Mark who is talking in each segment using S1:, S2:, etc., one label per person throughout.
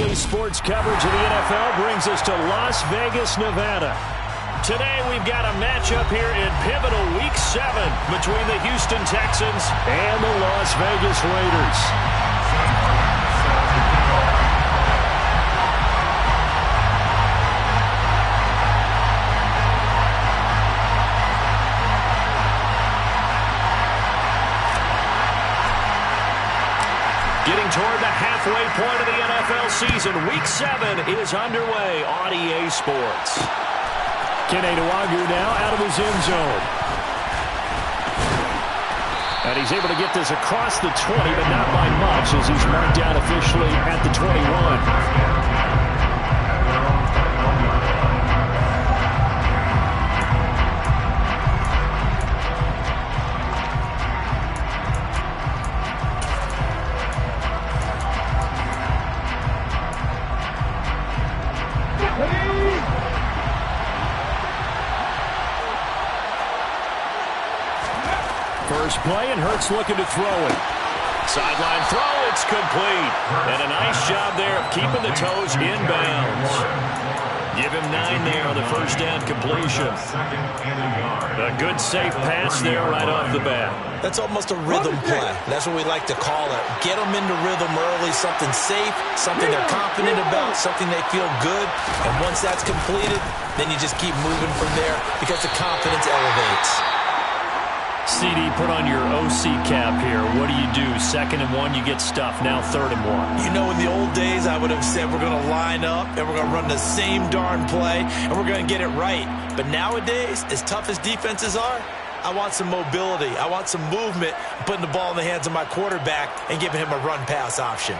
S1: EA Sports coverage of the NFL brings us to Las Vegas, Nevada. Today we've got a matchup here in pivotal Week 7 between the Houston Texans and the Las Vegas Raiders. Getting toward the halfway point of the NFL season, Week 7 is underway on EA Sports. Kene Nwangwu now out of his end zone. And he's able to get this across the 20, but not by much as he's marked down officially at the 21. First play, and Hurts looking to throw it. Sideline throw, it's complete. And a nice job there of keeping the toes in bounds. Give him 9 there on the first down completion. A good safe pass there right off the bat.
S2: That's almost a rhythm play. That's what we like to call it. Get them into rhythm early, something safe, something they're confident about, something they feel good. And once that's completed, then you just keep moving from there because the confidence elevates.
S1: CD, put on your OC cap here. What do you do? 2nd and 1, you get stuffed. Now 3rd and 1.
S2: You know, in the old days, I would have said we're going to line up and we're going to run the same darn play and we're going to get it right. But nowadays, as tough as defenses are, I want some mobility. I want some movement, putting the ball in the hands of my quarterback and giving him a run-pass option.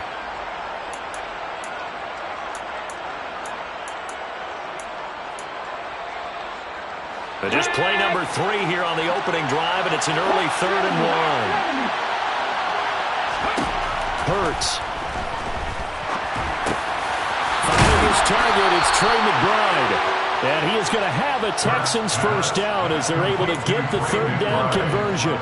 S1: But just play number 3 here on the opening drive, and it's an early 3rd and 1. Hurts. Finding his target, it's Trey McBride. And he is going to have a Texans first down as they're able to get the 3rd down conversion.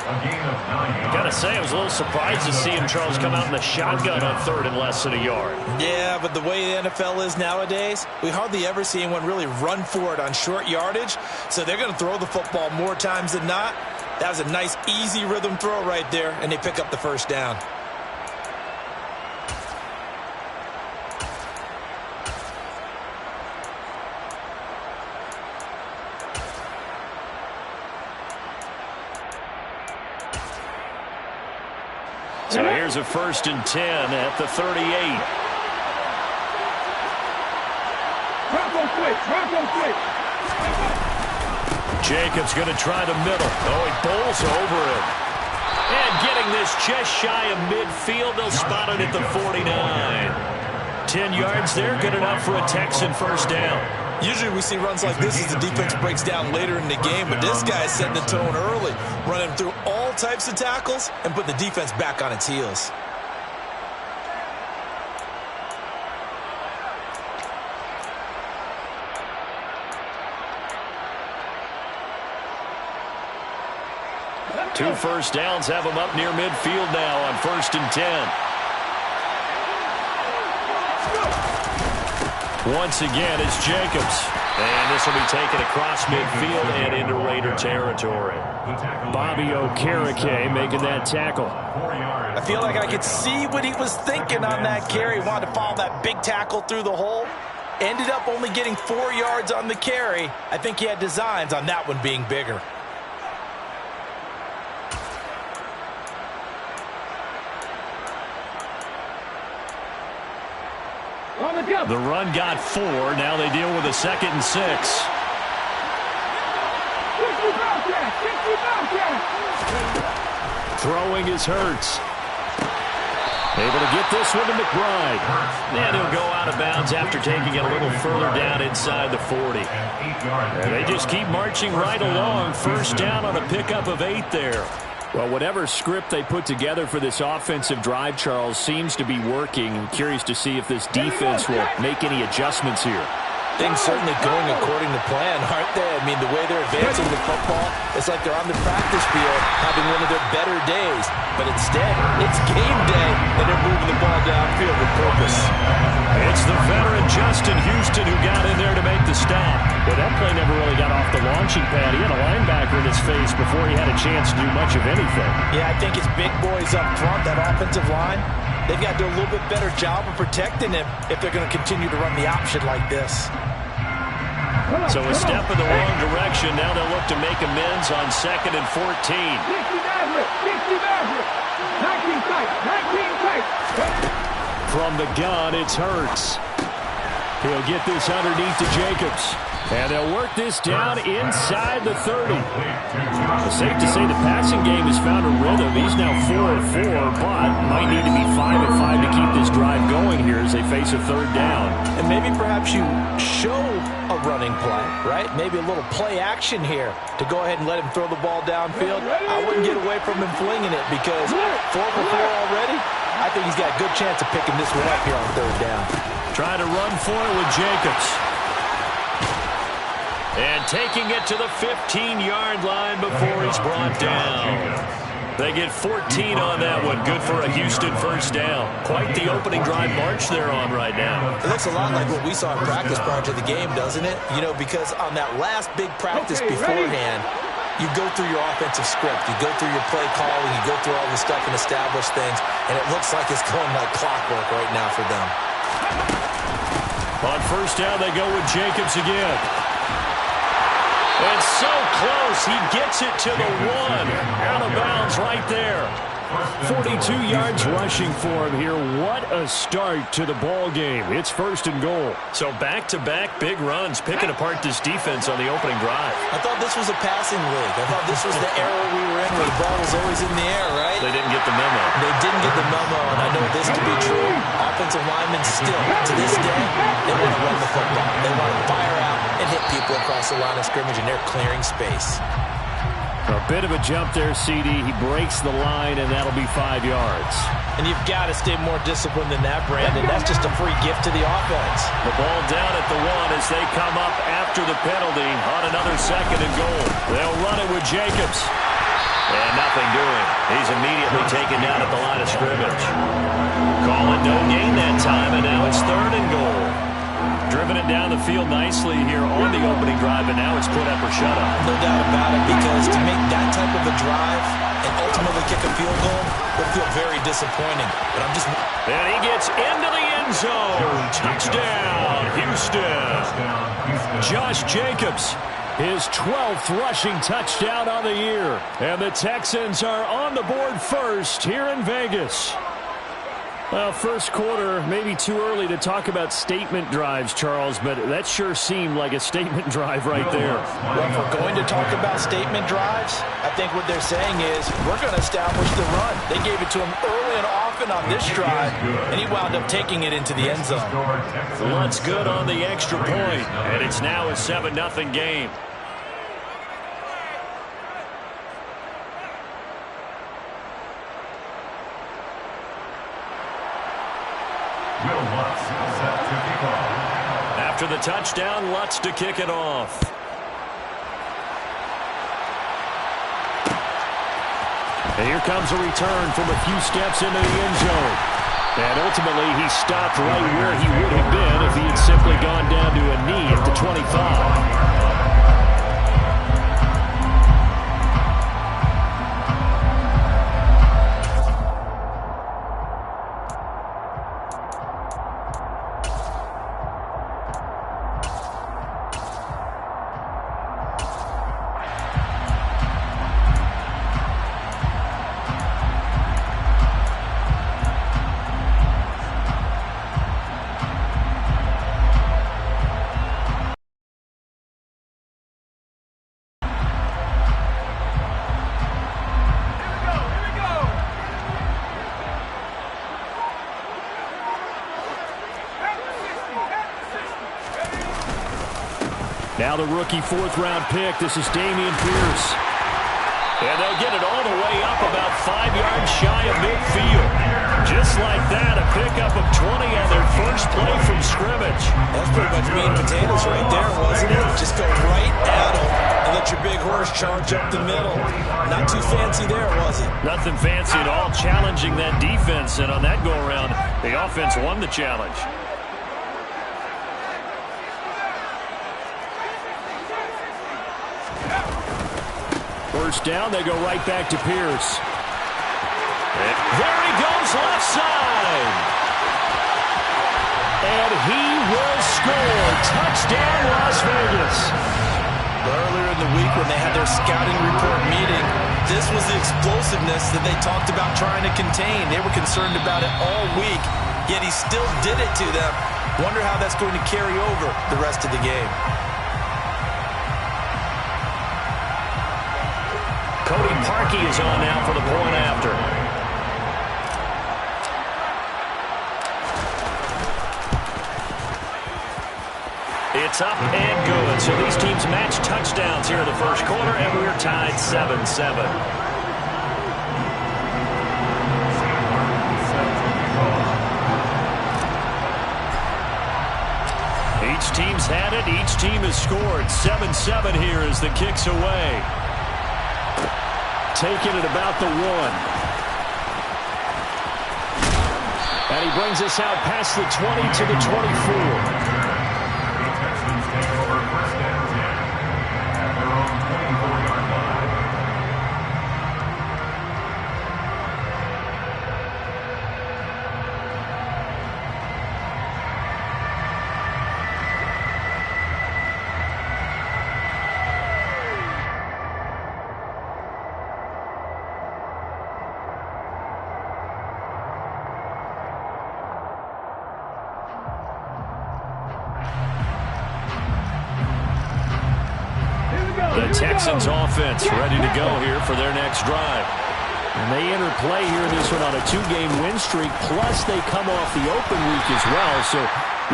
S1: Gotta say, I was a little surprised to see him, Charles, come out in the shotgun on 3rd and less than a yard.
S2: Yeah, but the way the NFL is nowadays, we hardly ever see anyone really run for it on short yardage. So they're going to throw the football more times than not. That was a nice, easy rhythm throw right there, and they pick up the first down.
S1: So here's a 1st and 10 at the 38. Jacobs going to try the middle. Oh, he bowls over it. And getting this just shy of midfield, they'll spot it at the 49. 10 yards there, good enough for a Texan first down.
S2: Usually we see runs like this as the defense breaks down later in the game, but this guy's setting the tone early, running through all types of tackles and putting the defense back on its heels. Two first downs have him up near midfield now on 1st and 10. Once again, it's Jacobs. And this will be taken across midfield and into Raider territory. Bobby Okereke making that tackle. I feel like I could see what he was thinking on that carry. He wanted to follow that big tackle through the hole. Ended up only getting 4 yards on the carry. I think he had designs on that one being bigger. The run got 4. Now they deal with a 2nd and 6. Throwing is Hurts. Able to get this one to McBride. And he'll go out of bounds after taking it a little further down inside the 40. And they just keep marching right along. First down on a pickup of 8 there. Well, whatever script they put together for this offensive drive, Charles, seems to be working. I'm curious to see if this defense will make any adjustments here.
S3: Things certainly going according to plan, aren't they? I mean, the way they're advancing the football, it's like they're on the practice field having one of their better days. But instead, it's game day, and they're moving the ball downfield with purpose.
S2: It's the veteran Justin Houston who got in there to make the stop. But that play never really got off the launching pad. He had a linebacker in his face before he had a chance to do much of anything.
S3: Yeah, I think it's big boys up front, that offensive line. They've got to do a little bit better job of protecting him if they're going to continue to run the option like this.
S2: So a step in the wrong direction. Now they'll look to make amends on 2nd and 14. From the gun, it's Hurts. He'll get this underneath to Jacobs. And they'll work this down inside the 30. It's safe to say the passing game has found a rhythm. He's now 4-4, but might need to be 5-5 to keep this drive going here as they face a 3rd down.
S3: And maybe perhaps you show a running play, right? Maybe a little play action here to go ahead and let him throw the ball downfield. I wouldn't get away from him flinging it because 4-4 already, I think he's got a good chance of picking this one up here on 3rd down.
S2: Trying to run for it with Jacobs. And taking it to the 15-yard line before he's brought down. They get 14 on that one. Good for a Houston 1st down. Quite the opening drive march they're on right now.
S3: It looks a lot like what we saw in practice prior to the game, doesn't it? You know, because on that last big practice beforehand, you go through your offensive script. You go through your play calling. You go through all this stuff and establish things. And it looks like it's going like clockwork right now for them.
S2: On 1st down, they go with Jacobs again. And so close, he gets it to the 1. Out of bounds right there. 42 yards rushing for him here. What a start to the ball game. It's 1st and goal. So back-to-back big runs, picking apart this defense on the opening drive.
S3: I thought this was a passing league. I thought this was the era we were in where the ball was always in the air, right?
S2: They didn't get the memo.
S3: They didn't get the memo, and I know this to be true. Offensive linemen still, to this day, they want to run the football. They want to fire out and hit people across the line of scrimmage, and they're clearing space.
S2: A bit of a jump there, CD. He breaks the line, and that'll be 5 yards.
S3: And you've got to stay more disciplined than that, Brandon. That's just a free gift to the offense.
S2: The ball down at the 1 as they come up after the penalty on another 2nd and goal. They'll run it with Jacobs. And nothing doing. He's immediately taken down at the line of scrimmage. Calling no gain that time, and now it's 3rd and goal. Driven it down the field nicely here on the opening drive, and now it's put up or shut up.
S3: No doubt about it, because to make that type of a drive and ultimately kick a field goal would feel very disappointing. But I'm just...
S2: And he gets into the end zone. Touchdown, Houston. Josh Jacobs, his 12th rushing touchdown on the year. And the Texans are on the board first here in Vegas. Well, 1st quarter, maybe too early to talk about statement drives, Charles, but that sure seemed like a statement drive right there.
S3: Well, if we're going to talk about statement drives, I think what they're saying is we're going to establish the run. They gave it to him early and often on this drive, and he wound up taking it into the end zone.
S2: Lutz good on the extra point, and it's now a 7-0 game. After the touchdown, Lutz to kick it off. And here comes a return from a few steps into the end zone. And ultimately, he stopped right where he would have been if he had simply gone down to a knee at the 25. Now the rookie 4th-round pick. This is Dameon Pierce. And they'll get it all the way up about 5 yards shy of midfield. Just
S1: just like that, a pickup of 20 on their first play from scrimmage.
S3: That's pretty much meat and potatoes right there, wasn't it? Just go right at them and let your big horse charge up the middle. Not too fancy there, was it?
S1: Nothing fancy at all, challenging that defense, and on that go-around, the offense won the challenge. First down, they go right back to Pierce. There he goes, left side. And he will score. Touchdown, Las Vegas.
S3: Earlier in the week when they had their scouting report meeting, this was the explosiveness that they talked about trying to contain. They were concerned about it all week, yet he still did it to them. Wonder how that's going to carry over the rest of the game.
S1: Cody Parkey is on now for the point after. It's up and good. So these teams match touchdowns here in the first quarter, and we're tied 7-7. Each team's had it. Each team has scored. 7-7 here as the kick's away. Taking it about the 1. And he brings us out past the 20 to the 24. The Texans offense ready to go here for their next drive. And they enter play here in this one on a 2-game win streak, plus they come off the open week as well. So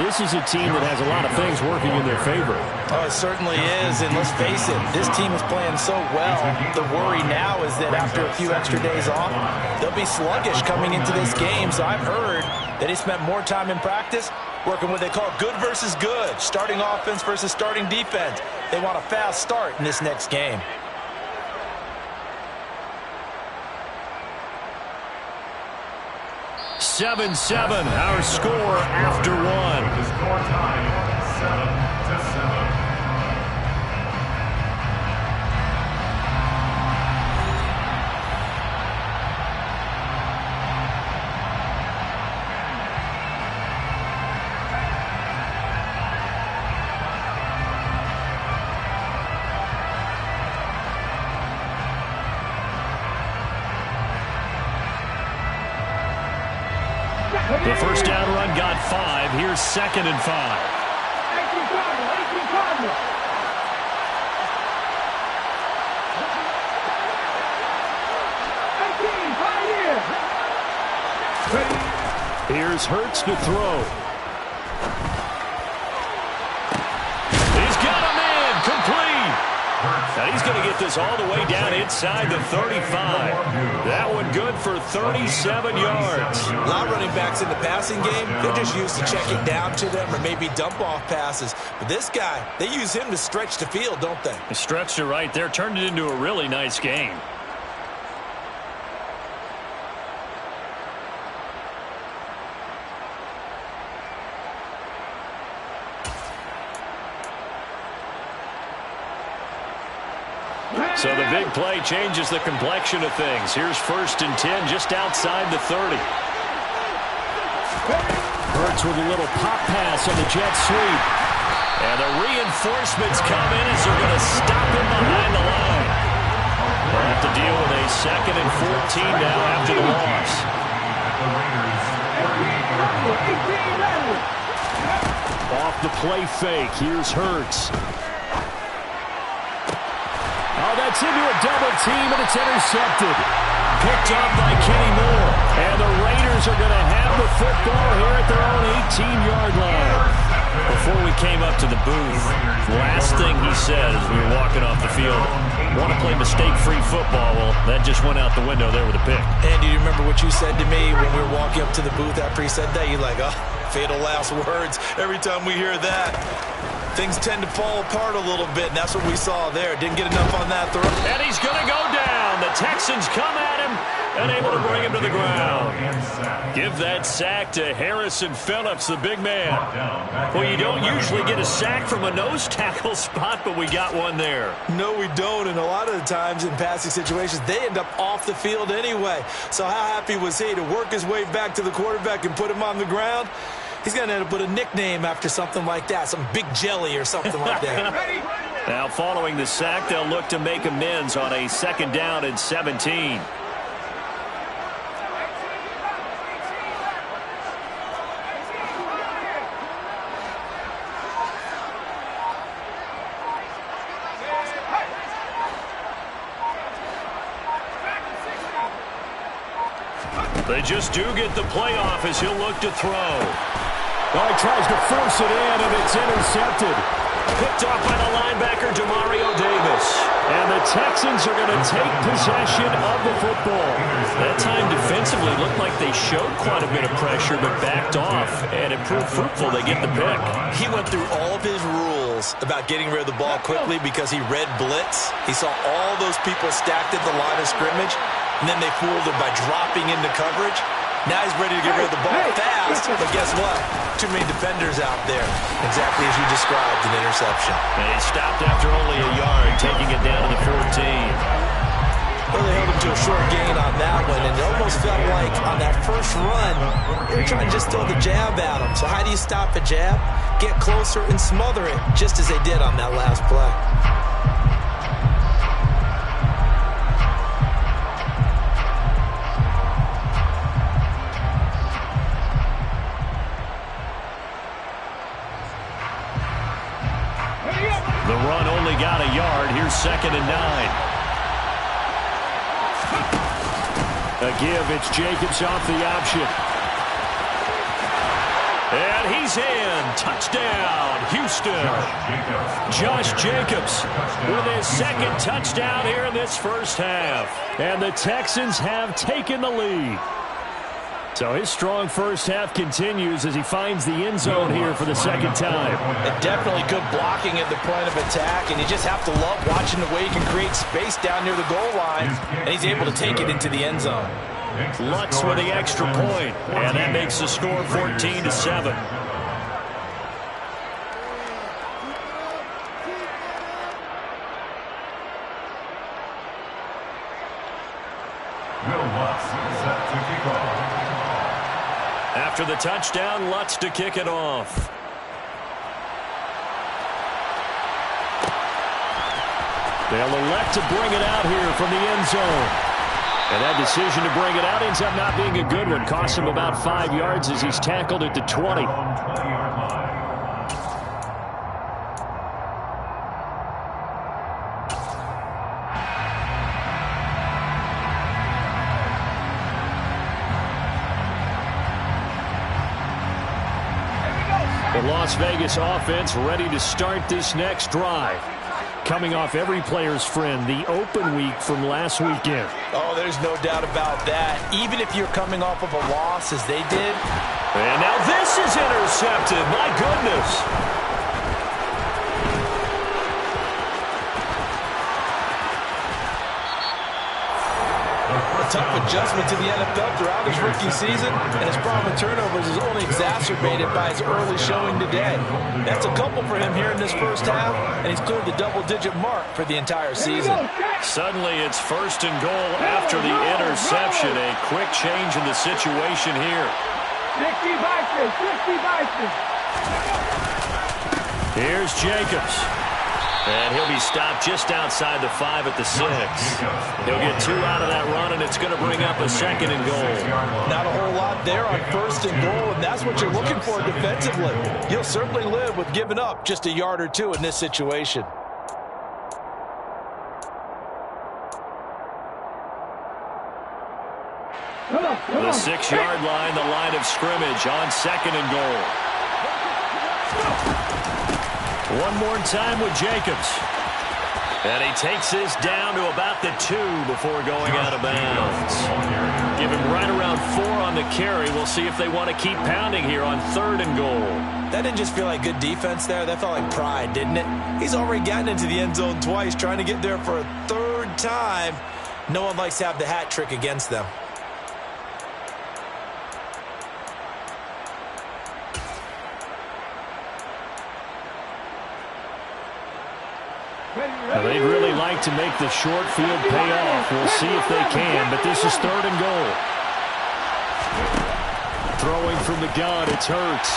S1: this is a team that has a lot of things working in their favor.
S3: Oh, it certainly is, and let's face it, this team is playing so well. The worry now is that after a few extra days off, they'll be sluggish coming into this game. So I've heard that he spent more time in practice working what they call good versus good, starting offense versus starting defense. They want a fast start in this next game.
S1: Seven, our score after 1.
S4: The score time, 7-7.
S1: The first down run got 5. Here's 2nd and 5. Here's Hurts to throw. He's got him in, complete. Now he's going to get this all the way down inside the 35. That one good for 37 yards.
S3: A lot of running backs in the passing game, they're just used to checking down to them or maybe dump off passes. But this guy, they use him to stretch the field, don't they?
S1: He stretched it right there, turned it into a really nice game. So the big play changes the complexion of things. Here's 1st and 10 just outside the 30. Hurts with a little pop pass on the jet sweep. And the reinforcements come in as they're going to stop him behind the line. They'll have to deal with a 2nd and 14 now after the loss. Off the play fake. Here's Hurts. Oh, that's into a double team, and it's intercepted. Picked up by Kenny Moore. And the Raiders are going to have the football here at their own 18-yard line.
S2: Before we came up to the booth, last thing he said as we were walking off the field, want to play mistake-free football. Well, that just went out the window there with a pick.
S3: And do you remember what you said to me when we were walking up to the booth after he said that? You're like, oh, fatal last words. Every time we hear that, things tend to fall apart a little bit, and that's what we saw there. Didn't get enough on that throw.
S2: And he's going to go down. The Texans come at him and able to bring him to the ground. Give that sack to Harrison Phillips, the big man. Well, you don't usually get a sack from a nose tackle spot, but we got one there.
S3: No, we don't, and a lot of the times in passing situations, they end up off the field anyway. So how happy was he to work his way back to the quarterback and put him on the ground? He's going to end up with a nickname after something like that, some Big Jelly or something like that.
S2: Now, following the sack, they'll look to make amends on a 2nd down and 17. They just do get the playoff as he'll look to throw.
S1: Well, he tries to force it in, and it's intercepted.
S2: Picked off by the linebacker, Demario Davis.
S1: And the Texans are going to take possession of the football.
S2: That time defensively looked like they showed quite a bit of pressure, but backed off, and it proved fruitful. They get the pick.
S3: He went through all of his rules about getting rid of the ball quickly because he read blitz. He saw all those people stacked at the line of scrimmage, and then they fooled him by dropping into coverage. Now he's ready to get rid of the ball fast, but guess what? Too many defenders out there. Exactly as you described, an interception.
S2: And he stopped after only a yard, taking it down to the 14.
S3: Well, they held him to a short gain on that one, and it almost felt like on that first run, they were trying to just throw the jab at him. So how do you stop a jab? Get closer and smother it, just as they did on that last play.
S2: The run only got a yard. Here's 2nd and 9.
S1: A give, it's Jacobs off the option.
S2: And he's in. Touchdown, Houston.
S1: Josh Jacobs with his 2nd touchdown here in this first half. And the Texans have taken the lead. So his strong first half continues as he finds the end zone here for the 2nd time.
S3: And definitely good blocking at the point of attack, and you just have to love watching the way he can create space down near the goal line, and he's able to take it into the end zone.
S2: Lutz with the extra point, and that makes the score 14-7. After the touchdown, Lutz to kick it off.
S1: They'll elect to bring it out here from the end zone. And that decision to bring it out ends up not being a good one. Costs him about 5 yards as he's tackled at the 20. The Las Vegas offense ready to start this next drive. Coming off every player's friend, the open week from last weekend.
S3: Oh, there's no doubt about that. Even if you're coming off of a loss as they did.
S2: And now this is intercepted. My goodness.
S3: Tough adjustment to the NFL throughout his rookie season, and his problem with turnovers is only exacerbated by his early showing today. That's a couple for him here in this first half, and he's cleared the double-digit mark for the entire season.
S2: Suddenly it's 1st and goal after the interception. A quick change in the situation here.
S1: Here's Jacobs.
S2: And he'll be stopped just outside the 5 at the 6. He'll get 2 out of that run, and it's going to bring up a 2nd and goal.
S3: Not a whole lot there on 1st and goal, and that's what you're looking for defensively. You'll certainly live with giving up just a yard or 2 in this situation.
S2: The 6-yard line, the line of scrimmage on 2nd and goal.
S1: One more time with Jacobs. And he takes this down to about the 2 before going out of bounds. Give him right around 4 on the carry. We'll see if they want to keep pounding here on 3rd and goal.
S3: That didn't just feel like good defense there. That felt like pride, didn't it? He's already gotten into the end zone twice, trying to get there for a 3rd time. No one likes to have the hat trick against them.
S2: Well, they'd really like to make the short field pay off. We'll see if they can, but this is 3rd and goal. Throwing from the gun, it's Hurts.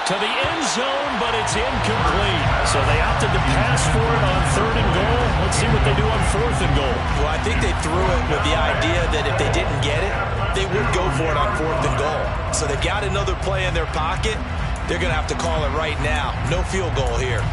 S1: To the end zone, but it's incomplete. So they opted to pass for it on 3rd and goal. Let's see what they do on 4th and goal.
S3: Well, I think they threw it with the idea that if they didn't get it, they would go for it on 4th and goal. So they've got another play in their pocket. They're going to have to call it right now. No field goal here.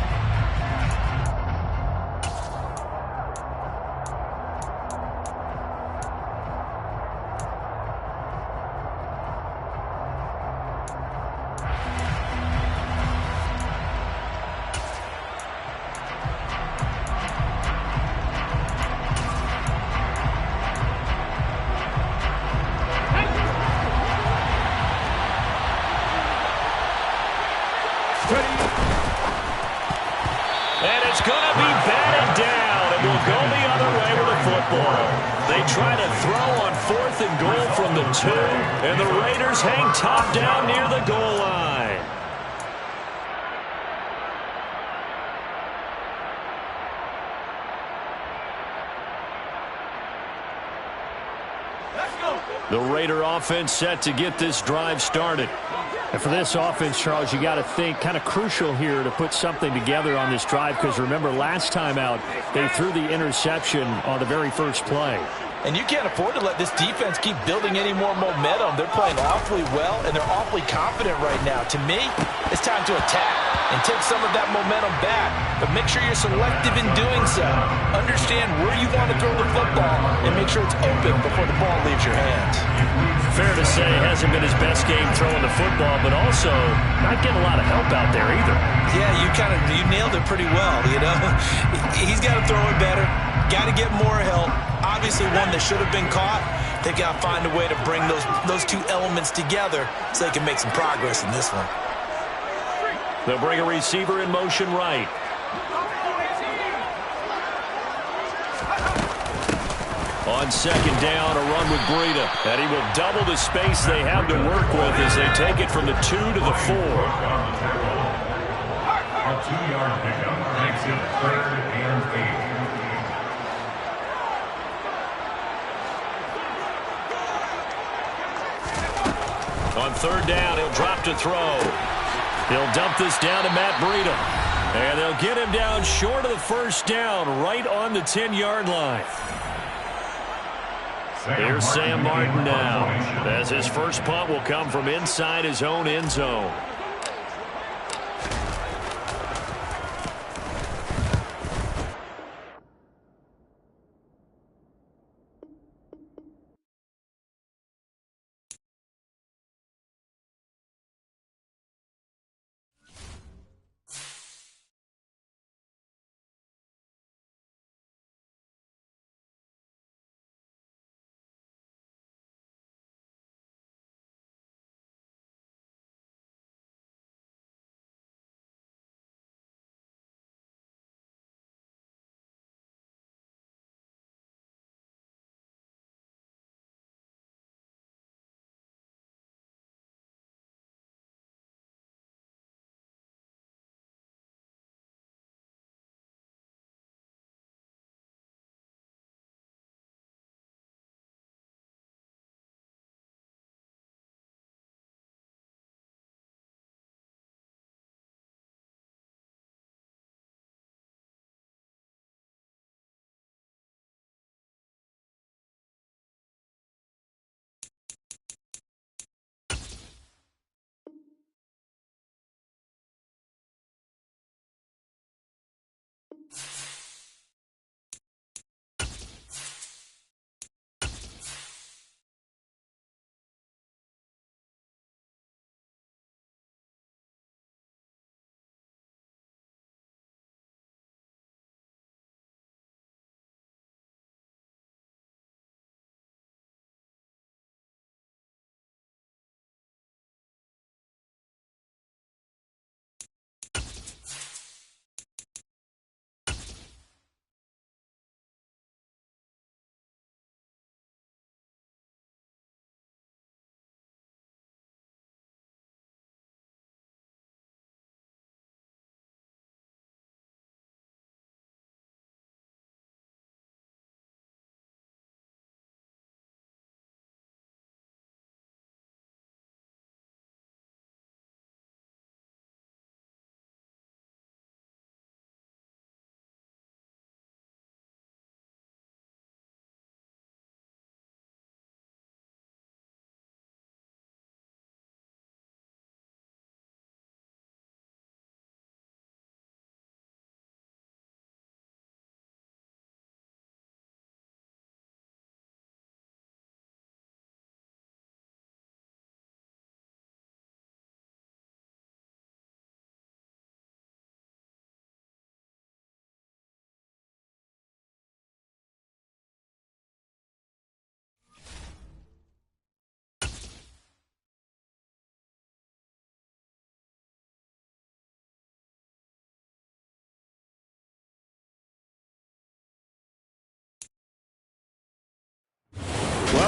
S1: And it's going to be batted down, and we'll go the other way with the football. They try to throw on 4th and goal from the 2, and the Raiders hang top down near the goal line.
S2: The Raider offense set to get this drive started. And for this offense, Charles, you got to think kind of crucial here to put something together on this drive, because remember last time out they threw the interception on the very first play.
S3: And you can't afford to let this defense keep building any more momentum. They're playing awfully well, and they're awfully confident right now. To me, it's time to attack and take some of that momentum back. But make sure you're selective in doing so. Understand where you want to throw the football and make sure it's open before the ball leaves your hands.
S1: Fair to say, hasn't been his best game throwing the football, but also not getting a lot of help out there either.
S3: Yeah, you nailed it pretty well, you know. He's got to throw it better, got to get more help. Obviously one that should have been caught. They got to find a way to bring those 2 elements together so they can make some progress in this one.
S1: They'll bring a receiver in motion right. On 2nd down, a run with Breida. And he will double the space they have to work with as they take it from the 2 to the 4.
S4: A 2-yard pickup makes it 3rd and 8.
S1: On 3rd down, he'll drop to throw. He'll dump this down to Matt Breida. And they'll get him down short of the 1st down, right on the 10-yard line. Here's Sam Martin now, as his first punt will come from inside his own end zone.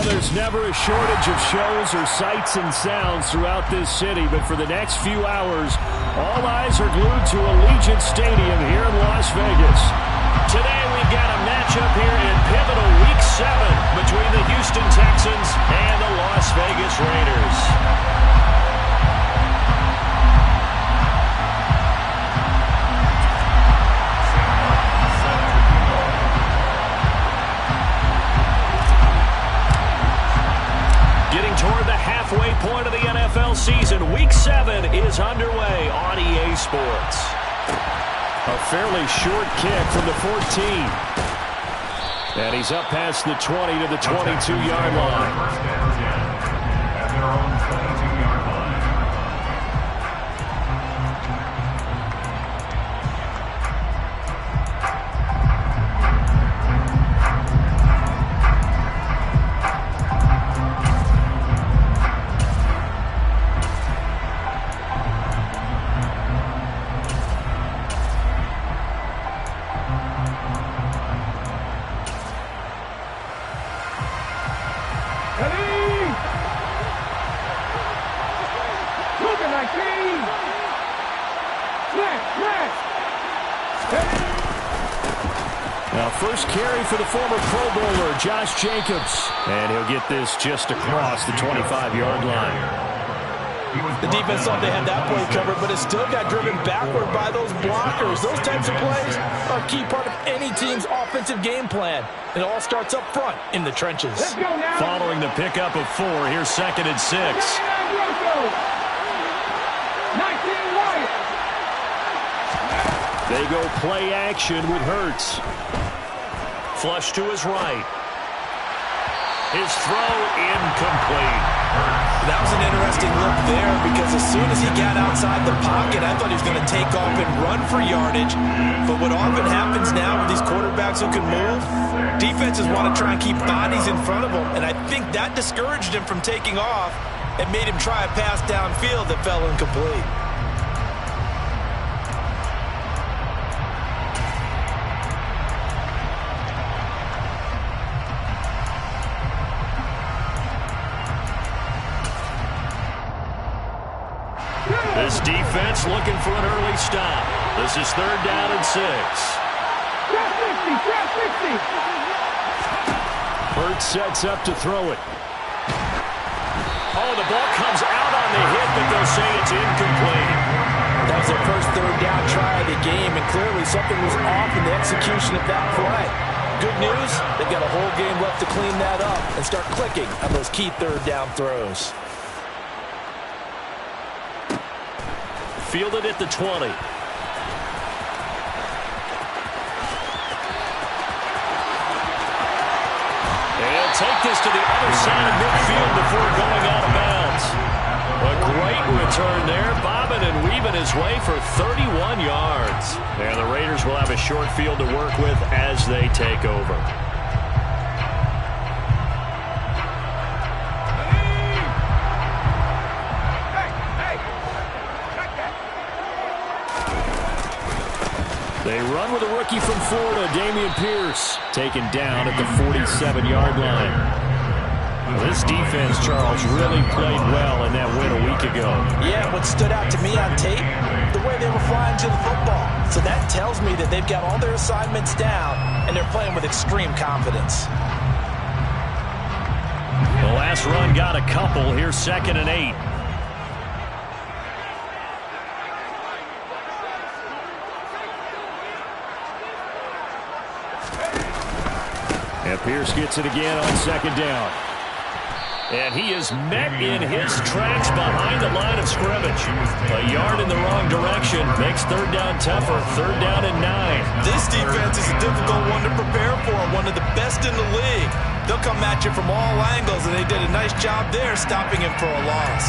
S2: there's never a shortage of shows or sights and sounds throughout this city, but for the next few hours, all eyes are glued to Allegiant Stadium here in Las Vegas. Today we've got a matchup here in pivotal Week 7 between the Houston Texans and the Las Vegas Raiders. Toward the halfway point of the NFL season, Week 7 is underway on EA Sports. A fairly short kick from the 14. And he's up past the 20 to the 22-yard line.
S4: At their own 22-yard line.
S2: Now, first carry for the former Pro Bowler, Josh Jacobs. And he'll get this just across the 25-yard line.
S3: The defense thought they had that play covered, but it still got driven backward by those blockers. Those types of plays are a key part of any team's offensive game plan. It all starts up front in the trenches.
S2: Following the pickup of 4, here's 2nd and 6. They go play action with Hurts. Flush to his right. His throw incomplete.
S3: That was an interesting look there because as soon as he got outside the pocket, I thought he was going to take off and run for yardage. But what often happens now with these quarterbacks who can move, defenses want to try and keep bodies in front of them. And I think that discouraged him from taking off and made him try a pass downfield that fell incomplete.
S2: This defense looking for an early stop. This is 3rd down and 6. Hurts sets up to throw it. Oh, the ball comes out on the hit, but they'll say it's incomplete.
S3: That was their first 3rd down try of the game, and clearly something was off in the execution of that play. Good news, they've got a whole game left to clean that up and start clicking on those key 3rd down throws.
S2: Fielded at the 20. They'll take this to the other side of midfield before going out of bounds. A great return there, bobbing and weaving his way for 31 yards. And the Raiders will have a short field to work with as they take over. They run with a rookie from Florida, Dameon Pierce, taken down at the 47-yard line. This defense, Charles, really played well in that win a week ago.
S3: Yeah, what stood out to me on tape, the way they were flying to the football. So that tells me that they've got all their assignments down, and they're playing with extreme confidence.
S2: The last run got a couple. Here's 2nd and 8. And Pierce gets it again on 2nd down. And he is met in his tracks behind the line of scrimmage. A yard in the wrong direction makes 3rd down tougher. 3rd down and 9.
S3: This defense is a difficult one to prepare for, one of the best in the league. They'll come at you from all angles, and they did a nice job there stopping him for a loss.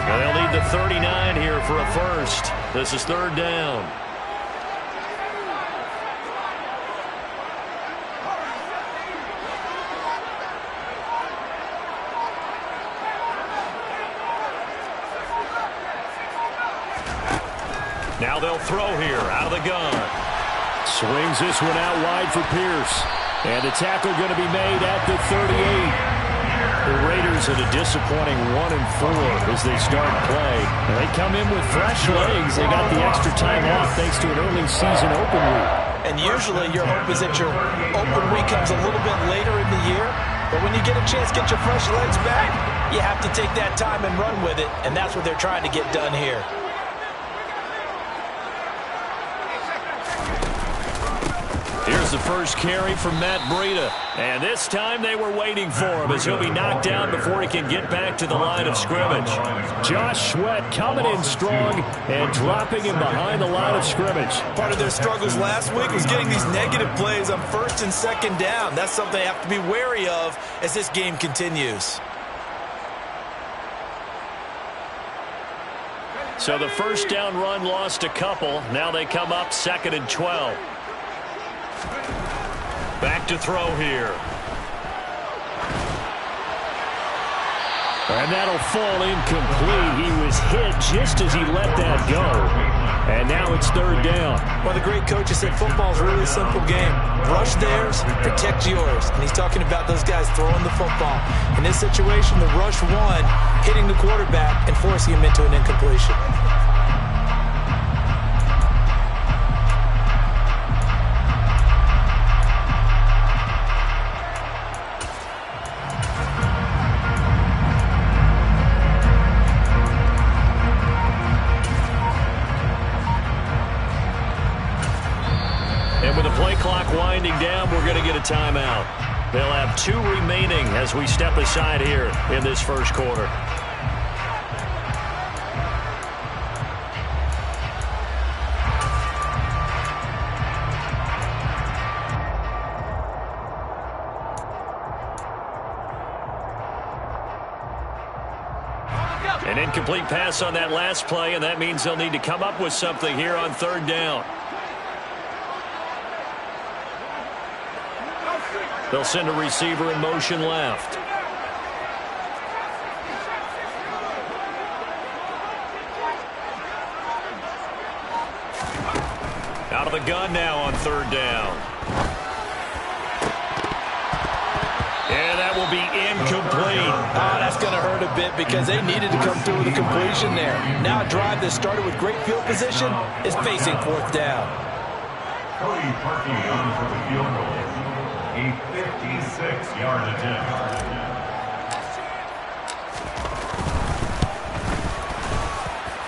S2: They'll need the 39 here for a first. This is 3rd down.
S1: Now they'll throw here out of the gun.
S2: Swings this one out wide for Pierce. And the tackle going to be made at the 38. The Raiders at a disappointing 1-4 as they start play. And they come in with fresh legs. They got the extra time off thanks to an early season open week.
S3: And usually your hope is that your open week comes a little bit later in the year. But when you get a chance to get your fresh legs back, you have to take that time and run with it. And that's what they're trying to get done here.
S1: Here's the first carry from Matt Breida. And this time they were waiting for him as he'll be knocked down before he can get back to the line of scrimmage.
S2: Josh Sweat coming in strong and dropping him behind the line of scrimmage.
S3: Part of their struggles last week was getting these negative plays on first and second down. That's something they have to be wary of as this game continues.
S1: So the first down run lost a couple. Now they come up 2nd and 12. Back to throw here.
S2: And that'll fall incomplete. He was hit just as he let that go. And now it's 3rd down.
S3: One of the great coaches said football's a really simple game. Rush theirs, protect yours. And he's talking about those guys throwing the football. In this situation, the rush one, hitting the quarterback and forcing him into an incompletion.
S1: And with the play clock winding down, we're going to get a timeout. They'll have 2 remaining as we step aside here in this first quarter. An incomplete pass on that last play, and that means they'll need to come up with something here on 3rd down. They'll send a receiver in motion left. Out of the gun now on 3rd down. And that will be incomplete.
S3: Oh, that's going to hurt a bit because they needed to come through with a completion there. Now a drive that started with great field position is facing 4th down.
S4: Cody Parkey on for the field goal. A 56-yard attempt.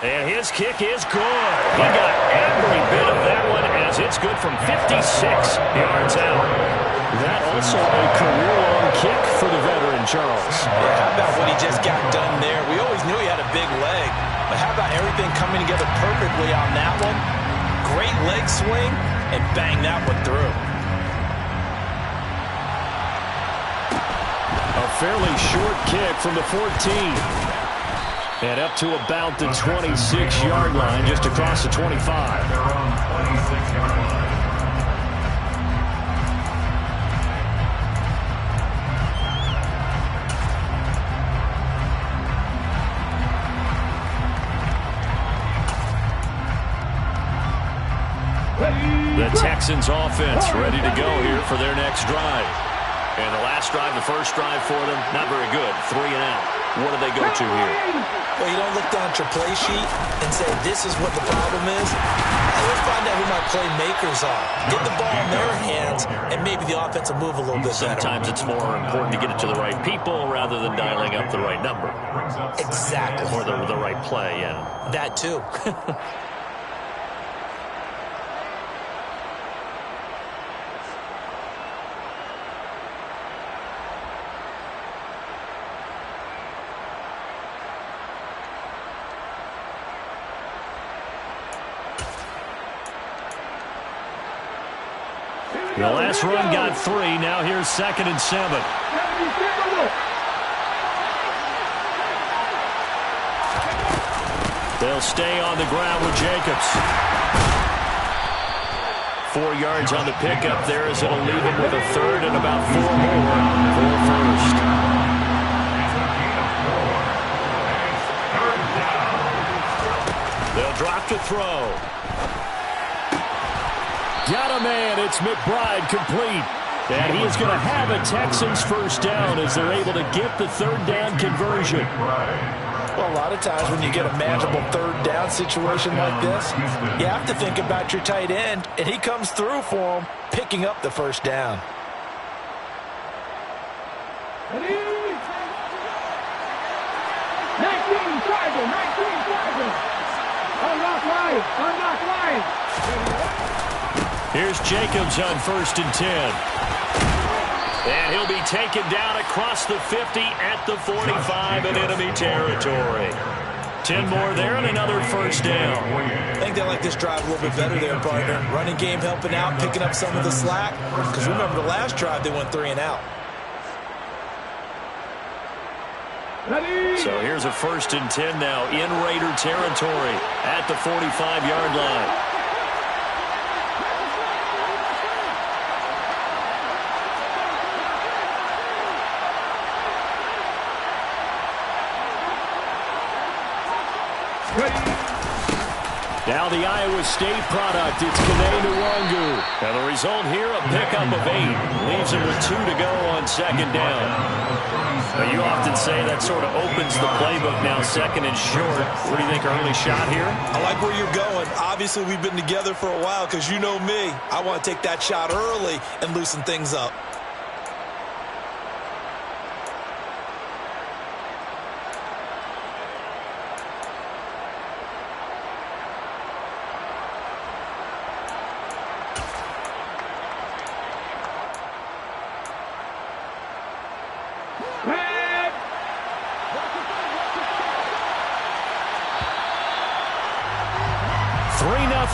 S1: And his kick is good. He got every bit of that one as it's good from 56 yards out.
S2: That also a career-long kick for the veteran, Charles.
S3: Yeah, how about what he just got done there? We always knew he had a big leg, but how about everything coming together perfectly on that one? Great leg swing, and bang that one through.
S2: A fairly short kick from the 14. And up to about the 26-yard line, just across the 25.
S4: Their own 26-yard line.
S1: The Texans offense ready to go here for their next drive. And the last drive, the first drive for them, not very good. 3 and out. What do they go to here?
S3: Well, you don't look down at your play sheet and say, this is what the problem is. Let's find out who my playmakers are. Get the ball in their hands, and maybe the offense will move a little bit better.
S1: Sometimes it's more important to get it to the right people rather than dialing up the right number.
S3: Exactly.
S1: Or the right play, yeah.
S3: That, too.
S2: The last run got 3. Now here's 2nd and 7. They'll stay on the ground with Jacobs.
S1: 4 yards on the pickup there as it'll leave him with a 3rd and about 4 more for a first. They'll drop
S2: left to throw. Got a man. It's McBride complete. And he is going to have a Texans first down as they're able to get the third down conversion.
S3: Well, a lot of times when you get a manageable third down situation like this, you have to think about your tight end, and he comes through for him, picking up the first down.
S2: Here's Jacobs on 1st and 10. And he'll be taken down across the 50 at the 45 in enemy territory. 10 more there and another first down.
S3: I think they like this drive a little bit better there, partner. Running game helping out, picking up some of the slack. Because remember the last drive, they went 3 and out.
S2: So here's a 1st and 10 now in Raider territory at the 45-yard line. Now the Iowa State product, it's Kene Nwangu. And the result here, a pickup of 8. Leaves him with 2 to go on 2nd down. Now you often say that sort of opens the playbook now, 2nd and short. What do you think, early shot here?
S3: I like where you're going. Obviously, we've been together for a while because you know me. I want to take that shot early and loosen things up.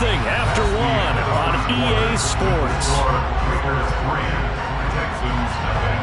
S2: After 1 on EA Sports.
S4: Texans nothing.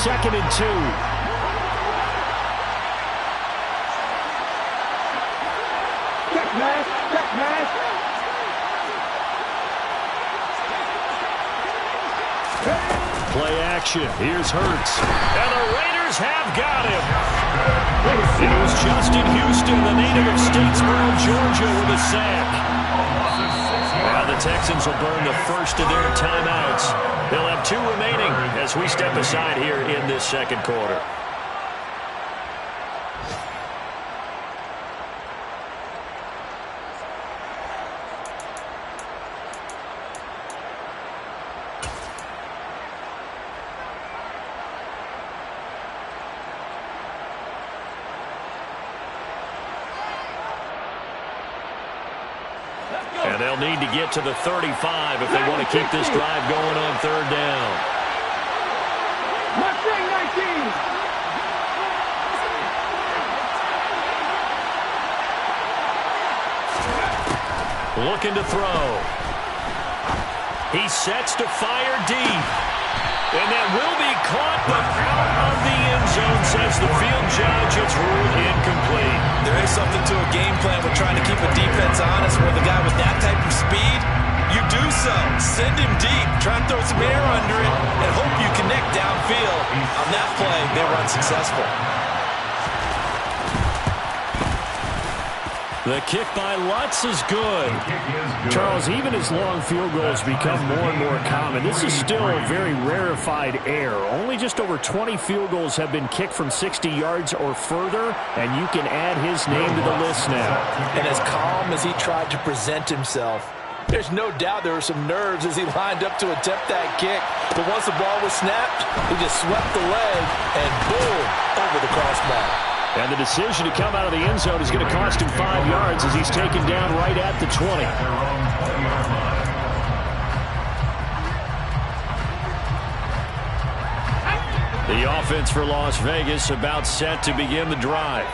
S2: Second and 2. Play action. Here's Hurts. And the Raiders have got him. It was Justin Houston, the native of Statesboro, Georgia, with a sack. Now the Texans will burn the first of their timeouts. They'll have 2 remaining as we step aside here in this 2nd quarter. And they'll need to get to the 35 if they want to keep this drive going on 3rd down. Looking to throw. He sets to fire deep. And that will be caught, but out of the end zone, says the field judge. It's ruled incomplete.
S3: There is something to a game plan with trying to keep a defense honest with a guy with that type of speed. You do so. Send him deep. Try and throw some air under it and hope you connect downfield. On that play, they were unsuccessful.
S2: The kick by Lutz is good. Charles, even as long field goals become more and more common, this is still a very rarefied error. Only just over 20 field goals have been kicked from 60 yards or further, and you can add his name to the list now.
S3: And as calm as he tried to present himself, There's no doubt there were some nerves as he lined up to attempt that kick. But once the ball was snapped, he just swept the leg and boom, over the crossbar.
S2: And the decision to come out of the end zone is going to cost him 5 yards as he's taken down right at the 20. The offense for Las Vegas about set to begin the drive.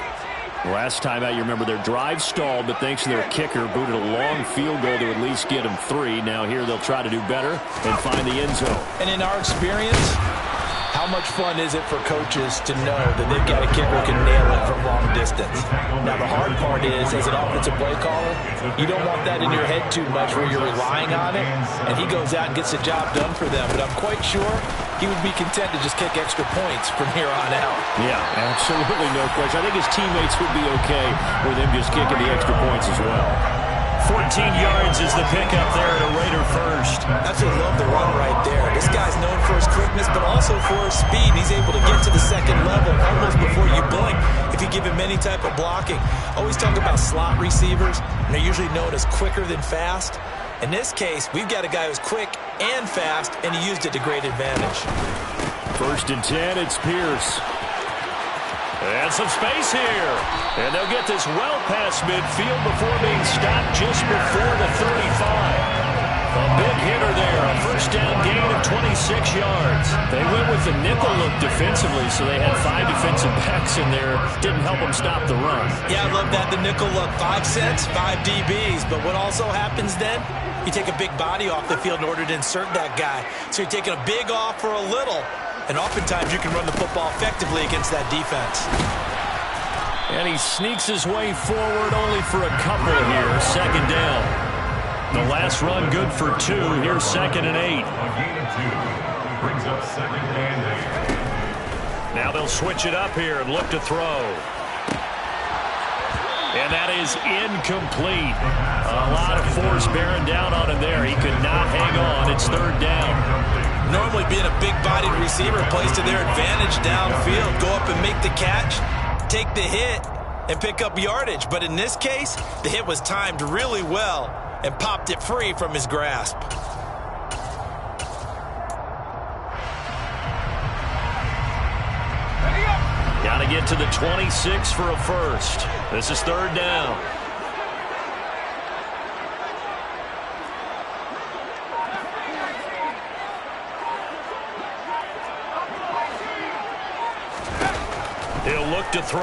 S2: Last time out, you remember their drive stalled, but thanks to their kicker, booted a long field goal to at least get them 3. Now here they'll try to do better and find the end zone.
S3: And in our experience, how much fun is it for coaches to know that they've got a kicker who can nail it from long distance? Now, the hard part is, as an offensive play caller, you don't want that in your head too much where you're relying on it, and he goes out and gets the job done for them. But I'm quite sure he would be content to just kick extra points from here on out.
S2: Yeah, absolutely no question. I think his teammates would be okay with him just kicking the extra points as well.
S1: 14 yards is the pickup there at a Raider first.
S3: Absolutely love the run right there. This guy's known for his quickness, but also for his speed. He's able to get to the second level almost before you blink if you give him any type of blocking. Always talk about slot receivers, and they're usually known as quicker than fast. In this case, we've got a guy who's quick and fast, and he used it to great advantage.
S2: 1st and 10, it's Pierce.
S1: And some space here. And they'll get this well past midfield before being stopped just before the 35. A big hitter there. A first down gain of 26 yards. They went with the nickel look defensively, so they had 5 defensive backs in there. Didn't help them stop the run.
S3: Yeah, I love that. The nickel look. 5 cents, 5 DBs. But what also happens then? You take a big body off the field in order to insert that guy. So you're taking a big off for a little. And oftentimes you can run the football effectively against that defense.
S1: And he sneaks his way forward only for a couple here. 2nd down. The last run good for 2. Here's 2nd and 8.
S4: A gain of 2 brings up 2nd and 8.
S1: Now they'll switch it up here and look to throw. And that is incomplete. A lot of force bearing down on him there. He could not hang on. It's 3rd down.
S3: Normally being a big-bodied receiver plays to their advantage downfield. Go up and make the catch, take the hit, and pick up yardage. But in this case, the hit was timed really well and popped it free from his grasp.
S1: Got to get to the 26 for a first. This is 3rd down. He'll look to throw.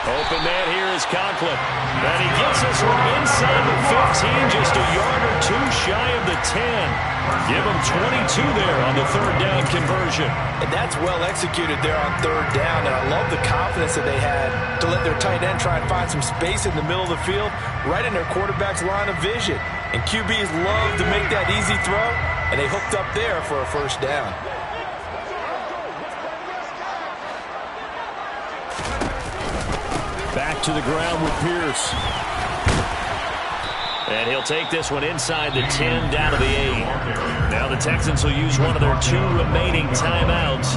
S1: Open man here is Conklin. And he gets this one inside the 15, just a yard or 2 shy of the 10. Give him 22 there on the 3rd down conversion.
S3: And that's well executed there on 3rd down. And I love the confidence that they had to let their tight end try and find some space in the middle of the field, right in their quarterback's line of vision. And QBs love to make that easy throw, and they hooked up there for a first down.
S2: Back to the ground with Pierce.
S1: And he'll take this one inside the 10, down to the 8. Now the Texans will use one of their 2 remaining timeouts.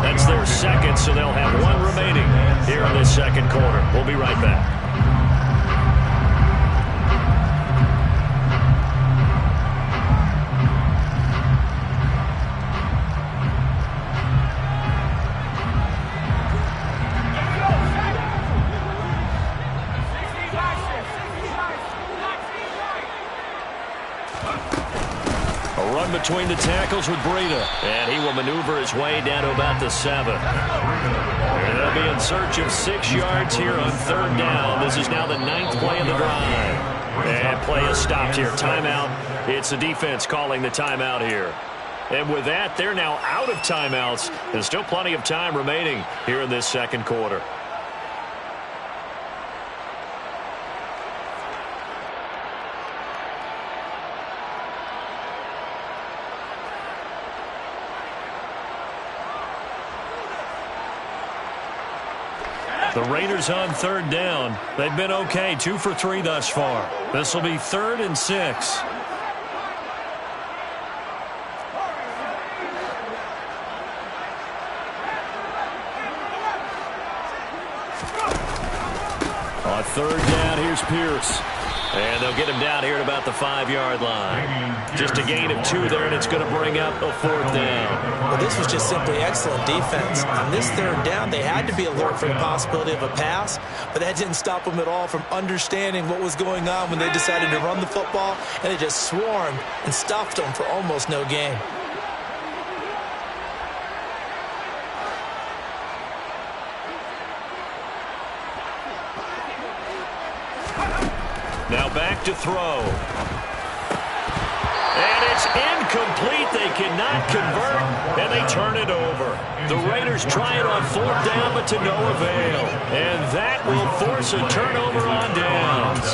S1: That's their 2nd, so they'll have 1 remaining here in this 2nd quarter. We'll be right back. Between the tackles with Breida. And he will maneuver his way down to about the 7. And they'll be in search of 6 yards here on 3rd down. This is now the 9th play of the drive. And play is stopped here. Timeout. It's the defense calling the timeout here. And with that, they're now out of timeouts. There's still plenty of time remaining here in this 2nd quarter. The Raiders on 3rd down. They've been okay, 2 for 3 thus far. This will be 3rd and 6.
S2: On 3rd down, here's Pierce.
S1: And they'll get him down here at about the 5-yard line. Just a gain of 2 there, and it's going to bring up a 4th down.
S3: Well, this was just simply excellent defense. On this 3rd down, they had to be alert for the possibility of a pass, but that didn't stop them at all from understanding what was going on when they decided to run the football, and they just swarmed and stuffed them for almost no gain.
S1: Now back to throw. And it's incomplete. They cannot convert, and they turn it over. The Raiders try it on 4th down, but to no avail. And that will force a turnover on downs.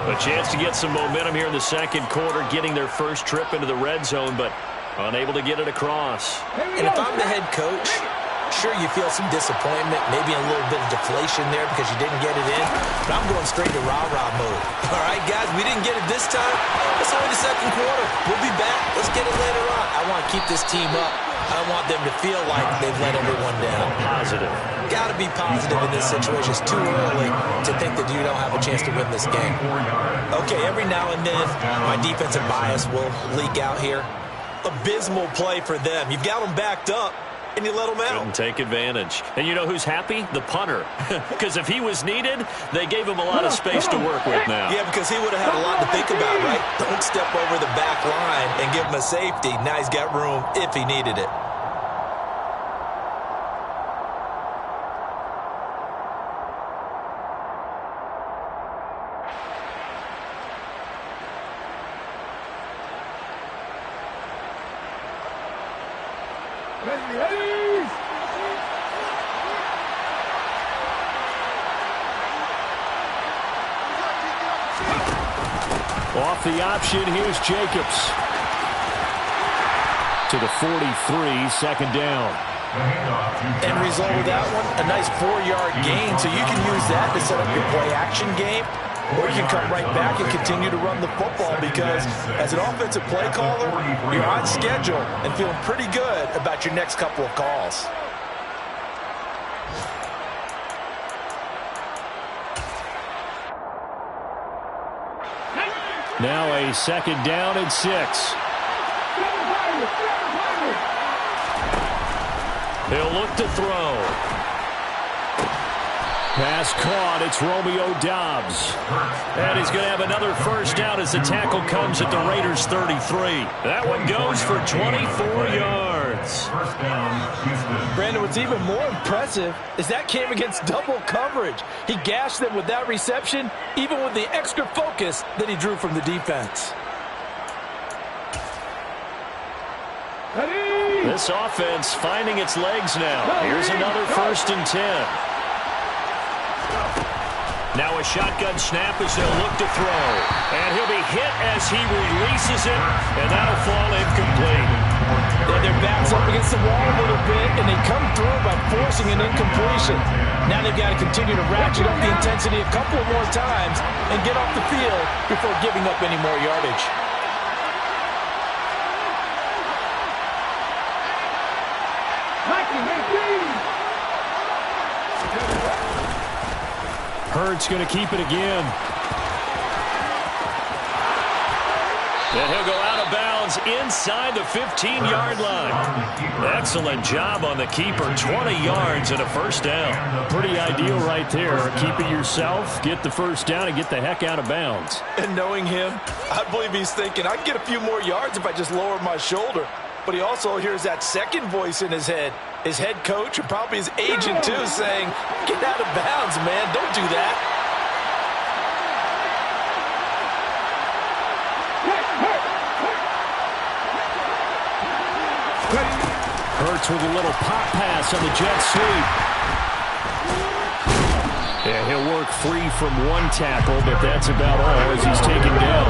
S1: A chance to get some momentum here in the 2nd quarter, getting their first trip into the red zone, but unable to get it across.
S3: And if I'm the head coach, sure, you feel some disappointment, maybe a little bit of deflation there because you didn't get it in, but I'm going straight to rah-rah mode. All right, guys, we didn't get it this time. It's only the 2nd quarter. We'll be back. Let's get it later on. I want to keep this team up. I want them to feel like they've let everyone down.
S1: Positive.
S3: Got to be positive in this situation. It's too early to think that you don't have a chance to win this game. Okay, every now and then, my defensive bias will leak out here. Abysmal play for them. You've got them backed up, and you let them out.
S1: Couldn't take advantage. And you know who's happy? The punter. Because if he was needed, they gave him a lot of space to work with now.
S3: Yeah, because he would have had a lot to think about, right? Don't step over the back line and give him a safety. Now he's got room if he needed it.
S2: Off the option, here's Jacobs. To the 43, 2nd down.
S3: End result of that one, a nice 4-yard gain, so you can use that to set up your play-action game, or you can come right back and continue to run the football because as an offensive play caller, you're on schedule and feeling pretty good about your next couple of calls.
S2: Now a 2nd down and 6.
S1: He'll look to throw.
S2: Pass caught. It's Romeo Doubs.
S1: And he's going to have another 1st down as the tackle comes at the Raiders' 33. That one goes for 24 yards.
S3: Brandon, what's even more impressive is that came against double coverage. He gashed them with that reception, even with the extra focus that he drew from the defense.
S1: This offense finding its legs now. Here's another 1st and 10. Now a shotgun snap as they'll look to throw. And he'll be hit as he releases it, and that'll fall incomplete.
S3: Their backs up against the wall a little bit, and they come through by forcing an incompletion. Now they've got to continue to ratchet up the intensity a couple of more times and get off the field before giving up any more yardage.
S2: Hurts going to keep it again.
S1: And he'll go out of bounds inside the 15-yard line. Excellent job on the keeper. 20 yards and a 1st down.
S2: Pretty ideal right there. Keep it yourself, get the 1st down, and get the heck out of bounds.
S3: And knowing him, I believe he's thinking, I can get a few more yards if I just lower my shoulder. But he also hears that second voice in his head. His head coach and probably his agent, too, saying, get out of bounds, man. Don't do that.
S2: Hurts with a little pop pass on the jet sweep. Yeah, he'll work free from one tackle, but that's about all as he's taken down.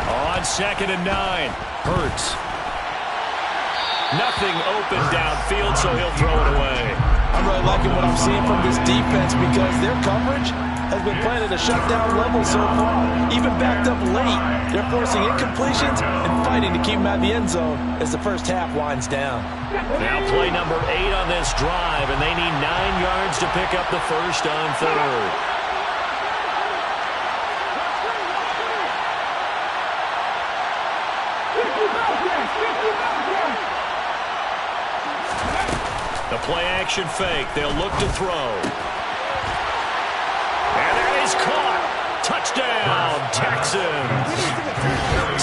S1: On 2nd and 9. Hurts. Nothing open downfield, so he'll throw it away.
S3: I'm really liking what I'm seeing from this defense because their coverage has been playing at a shutdown level so far. Even backed up late, they're forcing incompletions and fighting to keep them out of the end zone as the first half winds down.
S1: Now play number 8 on this drive, and they need 9 yards to pick up the first on third. The play-action fake. They'll look to throw. And that is caught. Touchdown, Texans.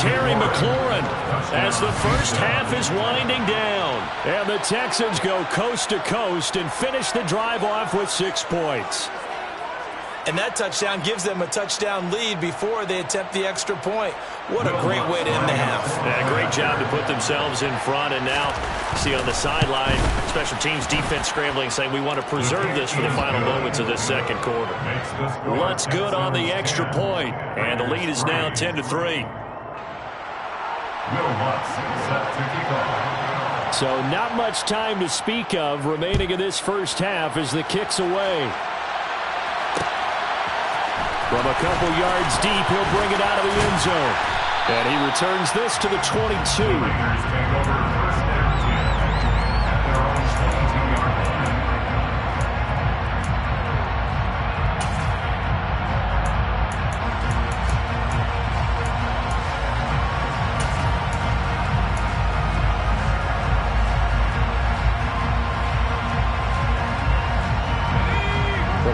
S1: Terry McLaurin as the first half is winding down.
S2: And the Texans go coast to coast and finish the drive off with 6 points.
S3: And that touchdown gives them a touchdown lead before they attempt the extra point. What a great way to end the half.
S1: Yeah, great job to put themselves in front. And now, see on the sideline, special teams defense scrambling, saying we want to preserve this for the final moments of this second quarter. What's good on the extra point? And the lead is now 10-3.
S2: So not much time to speak of remaining in this first half as the kick's away. From a couple yards deep, he'll bring it out of the end zone. And he returns this to the 22.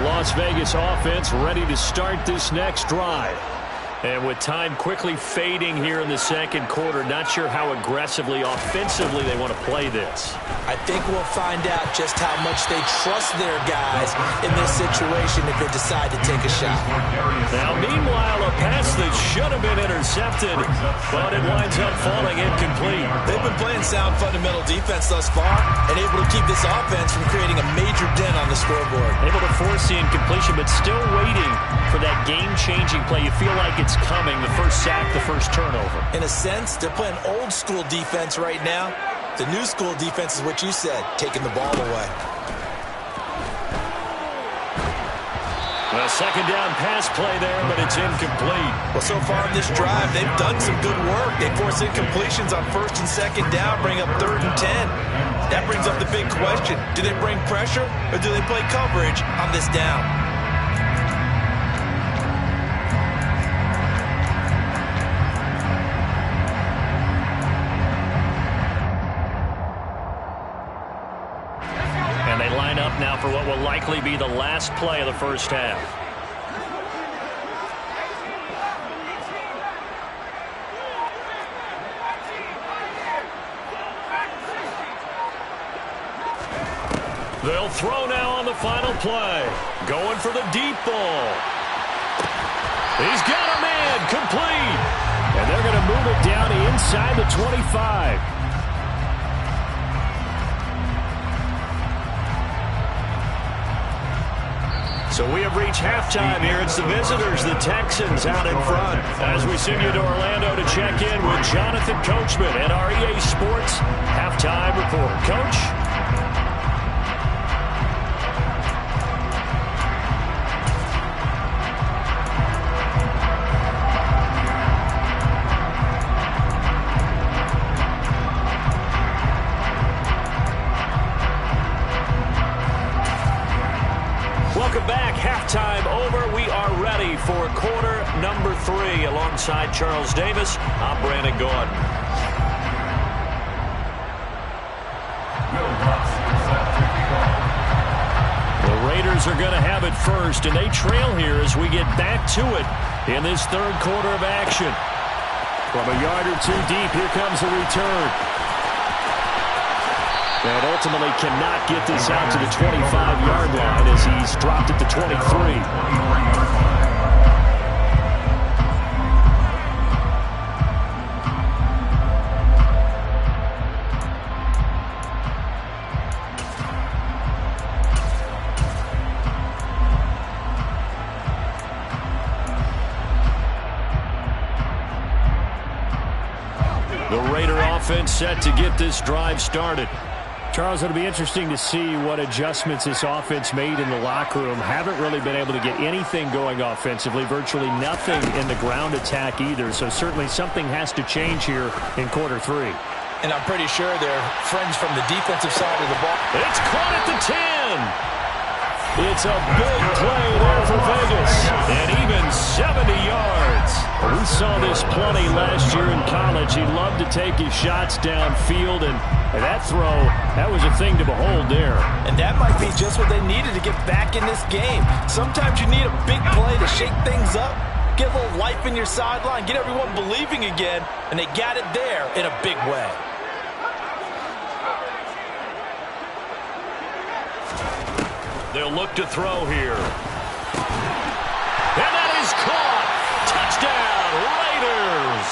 S2: Las Vegas offense ready to start this next drive.
S1: And with time quickly fading here in the second quarter, not sure how aggressively, offensively they want to play this.
S3: I think we'll find out just how much they trust their guys in this situation if they decide to take a shot.
S1: Now, meanwhile, a pass that should have been intercepted, but it winds up falling incomplete.
S3: They've been playing sound fundamental defense thus far and able to keep this offense from creating a major dent on the scoreboard.
S1: Able to force the incompletion, but still waiting for that game-changing play. You feel like it's coming, the first sack, the first turnover.
S3: In a sense, they're playing old-school defense right now. The new school defense is what you said, taking the ball away.
S1: A second down pass play there, but it's incomplete.
S3: Well, so far in this drive, they've done some good work. They force incompletions on first and second down, bring up 3rd and 10. That brings up the big question. Do they bring pressure or do they play coverage on this down?
S1: Now for what will likely be the last play of the first half. They'll throw now on the final play. Going for the deep ball. He's got a man, complete.
S2: And they're going to move it down inside the 25.
S1: So we have reached halftime here. It's the visitors, the Texans, out in front. As we send you to Orlando to check in with Jonathan Coachman at our EA Sports Halftime Report. Coach? Halftime over. We are ready for quarter number 3. Alongside Charles Davis, I'm Brandon Gaudin. The Raiders are going to have it first, and they trail here as we get back to it in this third quarter of action.
S2: From a yard or two deep, here comes the return. And ultimately cannot get this out to the 25-yard line as he's dropped at the 23. The Raider offense set to get this drive started. Charles, it'll be interesting to see what adjustments this offense made in the locker room. Haven't really been able to get anything going offensively, virtually nothing in the ground attack either. So certainly something has to change here in quarter 3.
S3: And I'm pretty sure they're friends from the defensive side of the ball.
S1: It's caught at the 10. It's a big play there for Vegas. And even 70 yards. We saw this plenty last year in college. He loved to take his shots downfield, and that throw, that was a thing to behold there.
S3: And that might be just what they needed to get back in this game. Sometimes you need a big play to shake things up, get a little life in your sideline, get everyone believing again, and they got it there in a big way.
S1: They'll look to throw here. And that is caught. Touchdown, Raiders.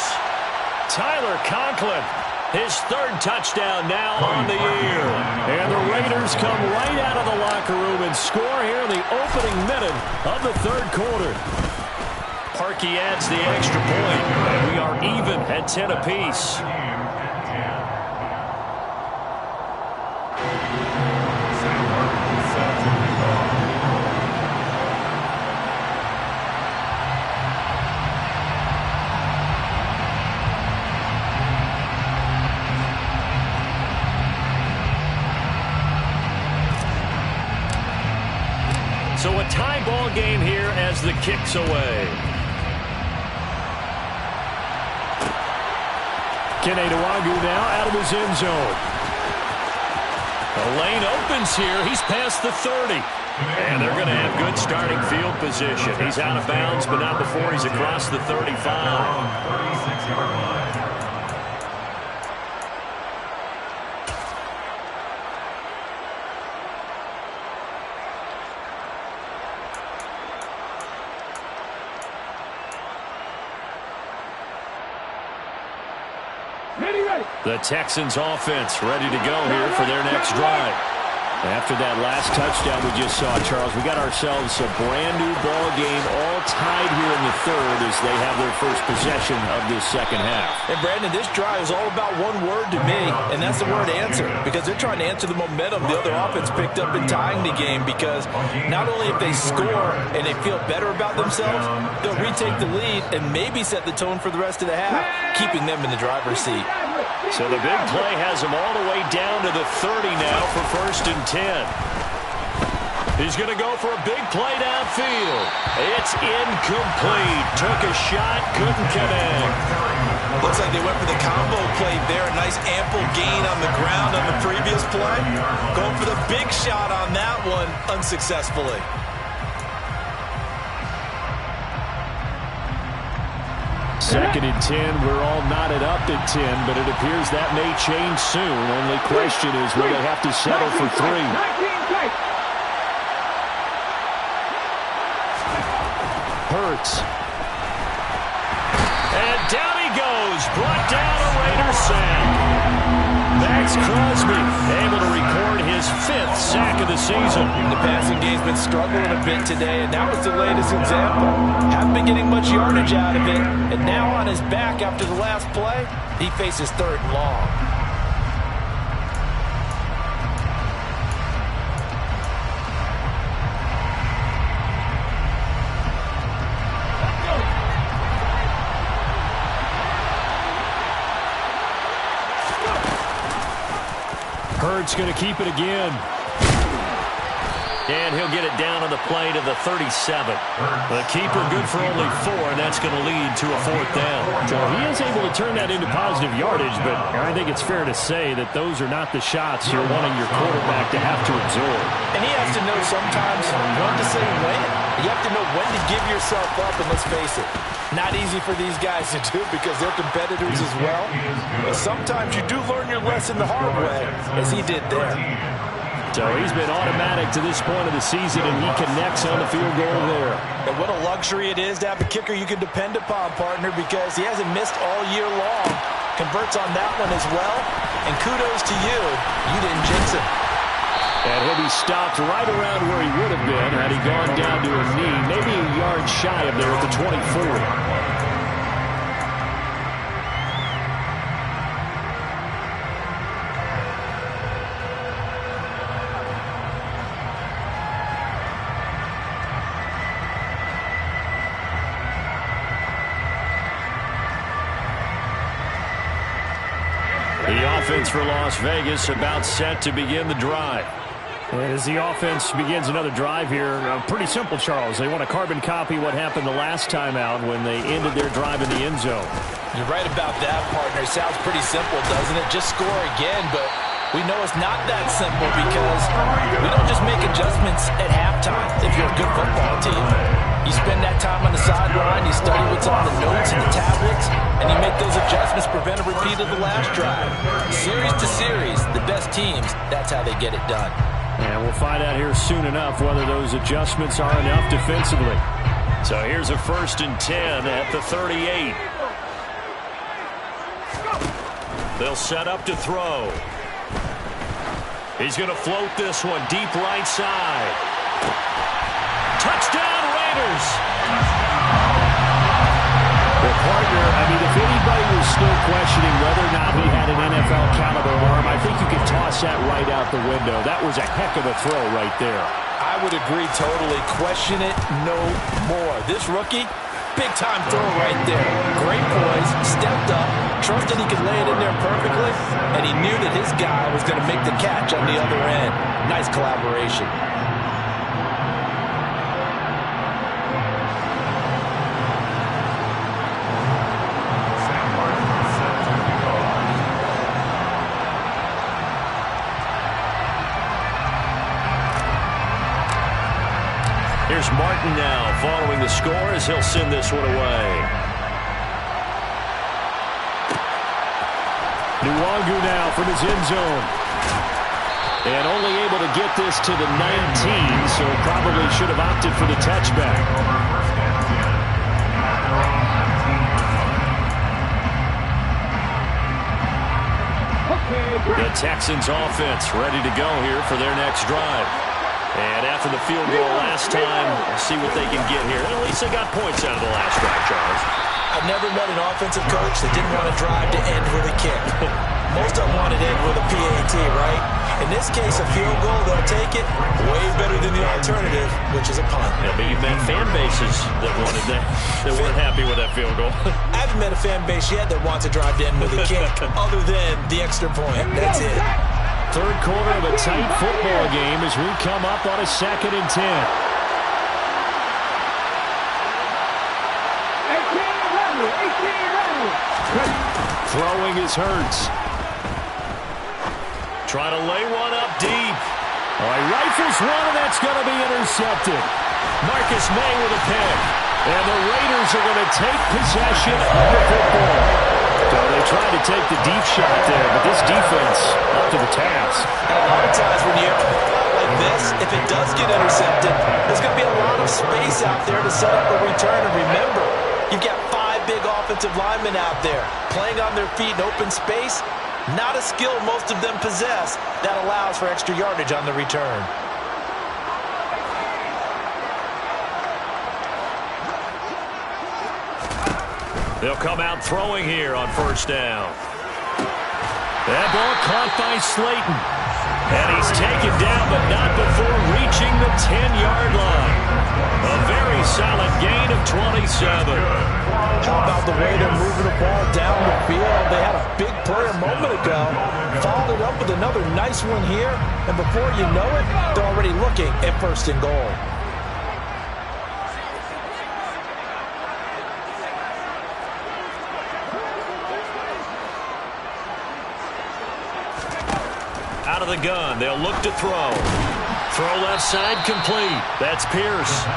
S1: Tyler Conklin, his 3rd touchdown now on the year. And the Raiders come right out of the locker room and score here in the opening minute of the 3rd quarter. Parkey adds the extra point, and we are even at 10 apiece. So a tie ball game here as the kick's away.
S2: Kene Nwagu now out of his end zone.
S1: The lane opens here. He's past the 30. And they're going to have good starting field position. He's out of bounds, but not before he's across the 35.
S4: 36-yard line.
S1: The Texans offense ready to go here for their next drive.
S2: After that last touchdown we just saw, Charles, we got ourselves a brand new ball game, all tied here in the 3rd as they have their first possession of this 2nd half.
S3: And Brandon, this drive is all about one word to me, and that's the word answer, because they're trying to answer the momentum the other offense picked up in tying the game, because not only if they score and they feel better about themselves, they'll retake the lead and maybe set the tone for the rest of the half, keeping them in the driver's seat.
S1: So the big play has him all the way down to the 30 now for 1st and 10. He's going to go for a big play downfield. It's incomplete. Took a shot, couldn't connect.
S3: Looks like they went for the combo play there. A nice ample gain on the ground on the previous play. Going for the big shot on that one unsuccessfully.
S2: Second and 10, we're all knotted up at 10, but it appears that may change soon. Only question is, will they have to settle for 3? Hurts.
S1: And down he goes. Brought down a Raider sack. Max Crosby able to record his 5th sack of the season.
S3: The passing game's been struggling a bit today, and that was the latest example. Haven't been getting much yardage out of it, and now on his back after the last play, he faces 3rd and long.
S2: Hurts going to keep it again.
S1: And he'll get it down on the play to the 37. The keeper good for only 4, and that's going to lead to a 4th down.
S2: So he is able to turn that into positive yardage, but I think it's fair to say that those are not the shots you're wanting your quarterback to have to absorb.
S3: And he has to know sometimes when to say when. You have to know when to give yourself up, and let's face it, not easy for these guys to do because they're competitors as well. But sometimes you do learn your lesson the hard way, as he did there.
S2: So he's been automatic to this point of the season, and he connects on the field goal there.
S3: And what a luxury it is to have a kicker you can depend upon, partner, because he hasn't missed all year long. Converts on that one as well. And kudos to you. You didn't jinx him.
S2: And he'll be stopped right around where he would have been had he gone down to a knee, maybe a yard shy of there at the 24.
S1: offense for Las Vegas, about set to begin the drive.
S2: And as the offense begins another drive here, pretty simple, Charles. They want to carbon copy what happened the last time out when they ended their drive in the end zone.
S3: You're right about that, partner. Sounds pretty simple, doesn't it? Just score again, but we know it's not that simple because we don't just make adjustments at halftime if you're a good football team. You spend that time on the sideline, you study what's on the notes and the tablets, and you make those adjustments, prevent a repeat of the last drive. Series to series, the best teams, that's how they get it done.
S2: And we'll find out here soon enough whether those adjustments are enough defensively.
S1: So here's a 1st and 10 at the 38. They'll set up to throw. He's going to float this one deep right side. Touchdown, Raiders!
S2: Well, partner, I mean, if anybody was still questioning whether or not he had an NFL caliber arm, I think you could toss that right out the window. That was a heck of a throw right there.
S3: I would agree totally. Question it no more. This rookie, big-time throw right there. Great poise, stepped up, trusted he could lay it in there perfectly, and he knew that his guy was going to make the catch on the other end. Nice collaboration.
S1: Here's Martin now following the score as he'll send this one away.
S2: Nwangu now from his end zone. And only able to get this to the 19, so probably should have opted for the touchback.
S1: The Texans offense ready to go here for their next drive. And after the field goal last time, see what they can get here. And at least they got points out of the last drive, Charles.
S3: I've never met an offensive coach that didn't want to drive to end with a kick. Most of them want to end with a PAT, right? In this case, a field goal, they'll take it way better than the alternative, which is a punt.
S1: Yeah, but you've met fan bases that wanted that weren't happy with that field goal.
S3: I haven't met a fan base yet that wants to drive to end with a kick other than the extra point. That's it.
S2: Third quarter of a tight football game as we come up on a 2nd and 10. Throwing is Hurts.
S1: Trying to lay one up deep.
S2: All right, rifles one, and that's going to be intercepted.
S1: Marcus May with a pick.
S2: And the Raiders are going to take possession of the football. So they tried to take the deep shot there, but this defense up to the task.
S3: And a lot of times when you have a ball like this, if it does get intercepted, there's going to be a lot of space out there to set up a return. And remember, you've got 5 big offensive linemen out there playing on their feet in open space. Not a skill most of them possess that allows for extra yardage on the return.
S1: They'll come out throwing here on 1st down. That ball caught by Slayton. And he's taken down, but not before reaching the 10-yard line. A very solid gain of 27.
S3: How about the way they're moving the ball down the field? They had a big play a moment ago. Followed it up with another nice one here. And before you know it, they're already looking at 1st and goal.
S1: Out of the gun, they'll look to throw. Throw left side, complete. That's Pierce.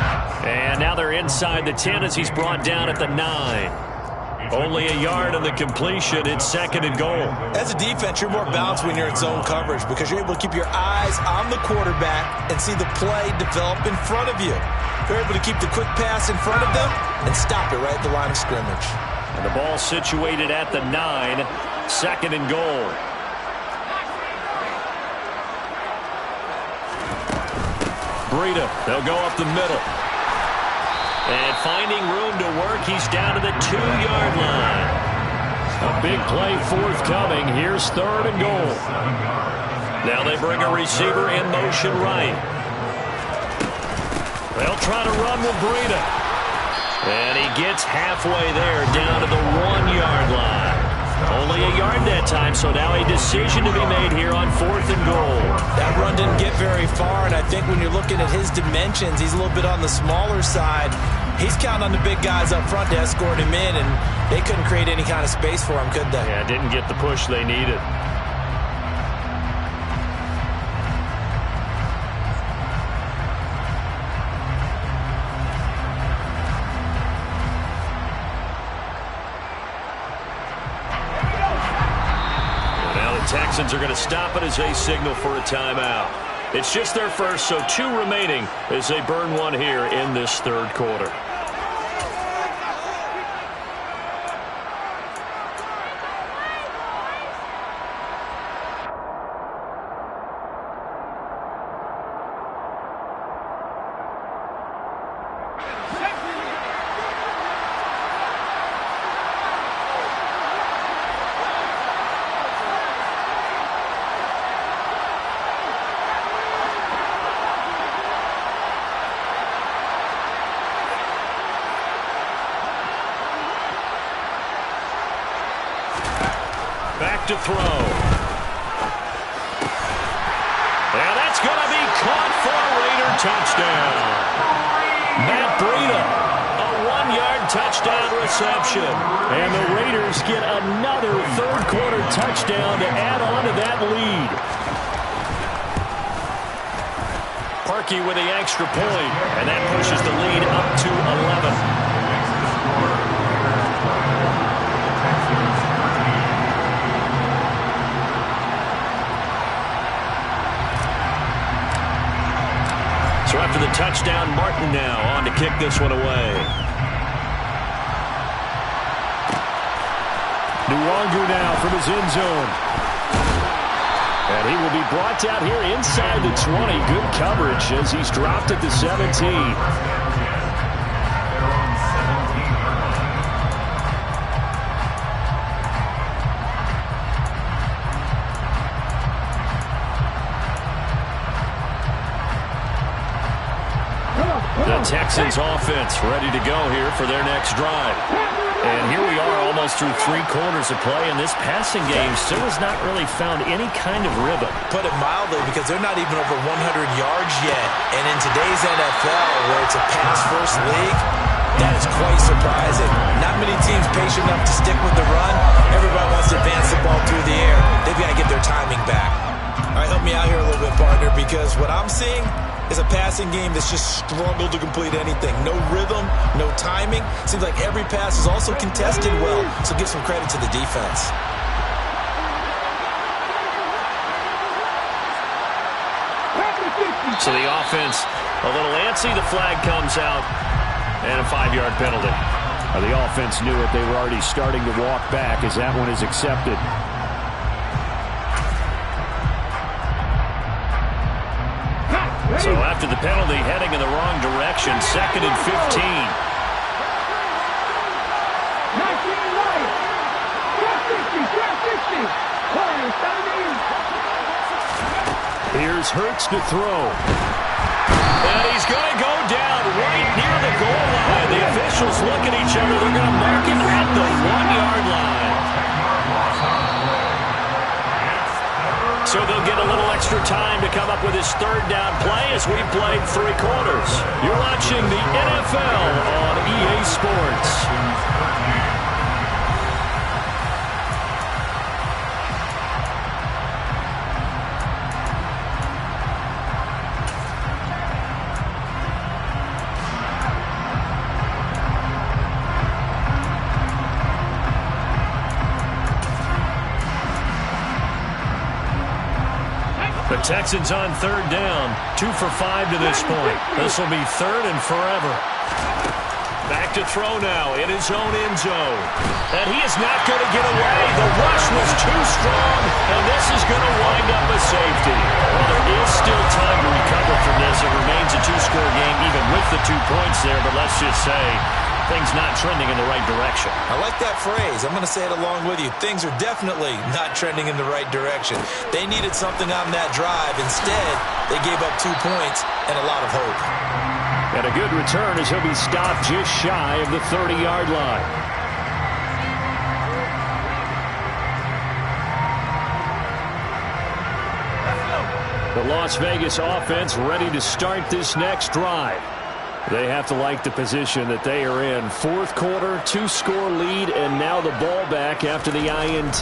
S1: And now they're inside the 10 as he's brought down at the 9. Only a yard on the completion. It's 2nd and goal.
S3: As a defense, you're more balanced when you're in zone coverage because you're able to keep your eyes on the quarterback and see the play develop in front of you. You're able to keep the quick pass in front of them and stop it right at the line of scrimmage.
S1: And the ball situated at the 9. 2nd and goal. Breida, they'll go up the middle. And finding room to work, he's down to the 2-yard line.
S2: A big play forthcoming. Here's 3rd and goal.
S1: Now they bring a receiver in motion right. They'll try to run with Breida. And he gets halfway there, down to the 1-yard line. Only a yard that time, so now a decision to be made here on 4th and goal.
S3: That run didn't get very far, and I think when you're looking at his dimensions, he's a little bit on the smaller side. He's counting on the big guys up front to escort him in, and they couldn't create any kind of space for him, could they?
S1: Yeah, didn't get the push they needed. Texans are going to stop it as they signal for a timeout. It's just their first, so 2 remaining as they burn one here in this 3rd quarter. Back to throw. And that's going to be caught for a Raider touchdown. Matt Breida, a 1-yard touchdown reception. And the Raiders get another 3rd quarter touchdown to add on to that lead. Parkey with the extra point, and that pushes the lead up to 11. So after the touchdown, Martin now on to kick this one away.
S2: Nwangu now from his end zone. And he will be brought down here inside the 20. Good coverage as he's dropped at the 17.
S1: The Texans offense ready to go here for their next drive. And here we are almost through 3 quarters of play, and this passing game still has not really found any kind of rhythm.
S3: Put it mildly, because they're not even over 100 yards yet. And in today's NFL, where it's a pass-first league, that is quite surprising. Not many teams patient enough to stick with the run. Everybody wants to advance the ball through the air. They've got to get their timing back. All right, help me out here a little bit, partner, because what I'm seeing is a passing game that's just struggled to complete anything. No rhythm, no timing. Seems like every pass is also contested well, so give some credit to the defense.
S1: So the offense a little antsy. The flag comes out, and a 5-yard penalty.
S2: The offense knew it. They were already starting to walk back as that one is accepted.
S1: So after the penalty, heading in the wrong direction, 2nd and 15.
S2: Here's Hurts to throw.
S1: And he's going to go down right near the goal line. The officials look at each other. They're going to mark him at the 1-yard line. So they'll get a little extra time to come up with his 3rd down play as we played 3 quarters. You're watching the NFL on EA Sports. The Texans on 3rd down, 2 for 5 to this point. This will be 3rd and forever. Back to throw now in his own end zone. And he is not going to get away. The rush was too strong, and this is going to wind up a safety. Well, there is still time to recover from this. It remains a 2-score game even with the 2 points there, but let's just say things not trending in the right direction.
S3: I like that phrase. I'm going to say it along with you. Things are definitely not trending in the right direction. They needed something on that drive. Instead, they gave up 2 points and a lot of hope.
S2: And a good return as he'll be stopped just shy of the 30-yard line. The Las Vegas offense ready to start this next drive. They have to like the position that they are in. Fourth quarter, 2-score lead, and now the ball back after the INT.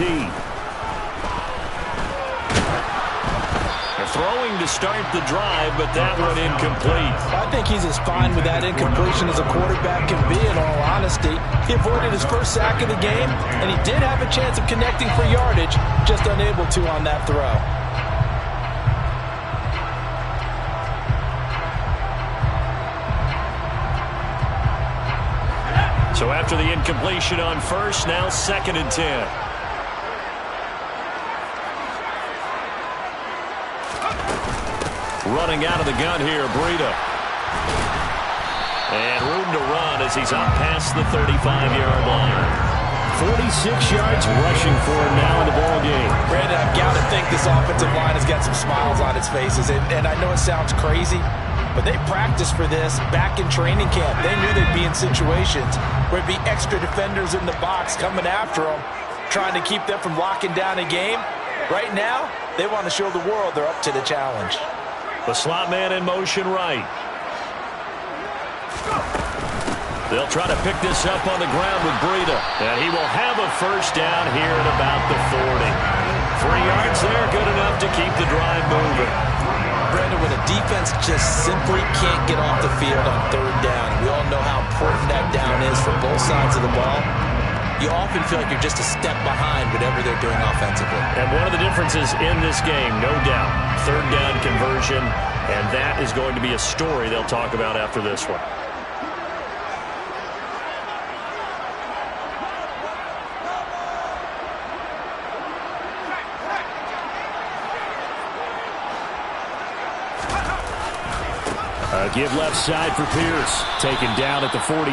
S2: They're throwing to start the drive, but that one incomplete.
S3: I think he's as fine with that incompletion as a quarterback can be, in all honesty. He avoided his first sack of the game, and he did have a chance of connecting for yardage, just unable to on that throw.
S2: So after the incompletion on first, now 2nd and 10. Running out of the gun here, Breida. And room to run as he's up past the 35-yard line. 46 yards rushing for him now in the ball game.
S3: Brandon, I've got to think this offensive line has got some smiles on its faces. And I know it sounds crazy, but they practiced for this back in training camp. They knew they'd be in situations where it'd be extra defenders in the box coming after them, trying to keep them from locking down a game. Right now, they want to show the world they're up to the challenge.
S2: The slot man in motion right. They'll try to pick this up on the ground with Breida. And he will have a first down here at about the 40. 3 yards there, good enough to keep the drive moving.
S3: Brandon, when a defense just simply can't get off the field on 3rd down, we all know how important that down is for both sides of the ball, you often feel like you're just a step behind whatever they're doing offensively.
S2: And one of the differences in this game, no doubt, 3rd down conversion, and that is going to be a story they'll talk about after this one. Give left side for Pierce. Taken down at the 42.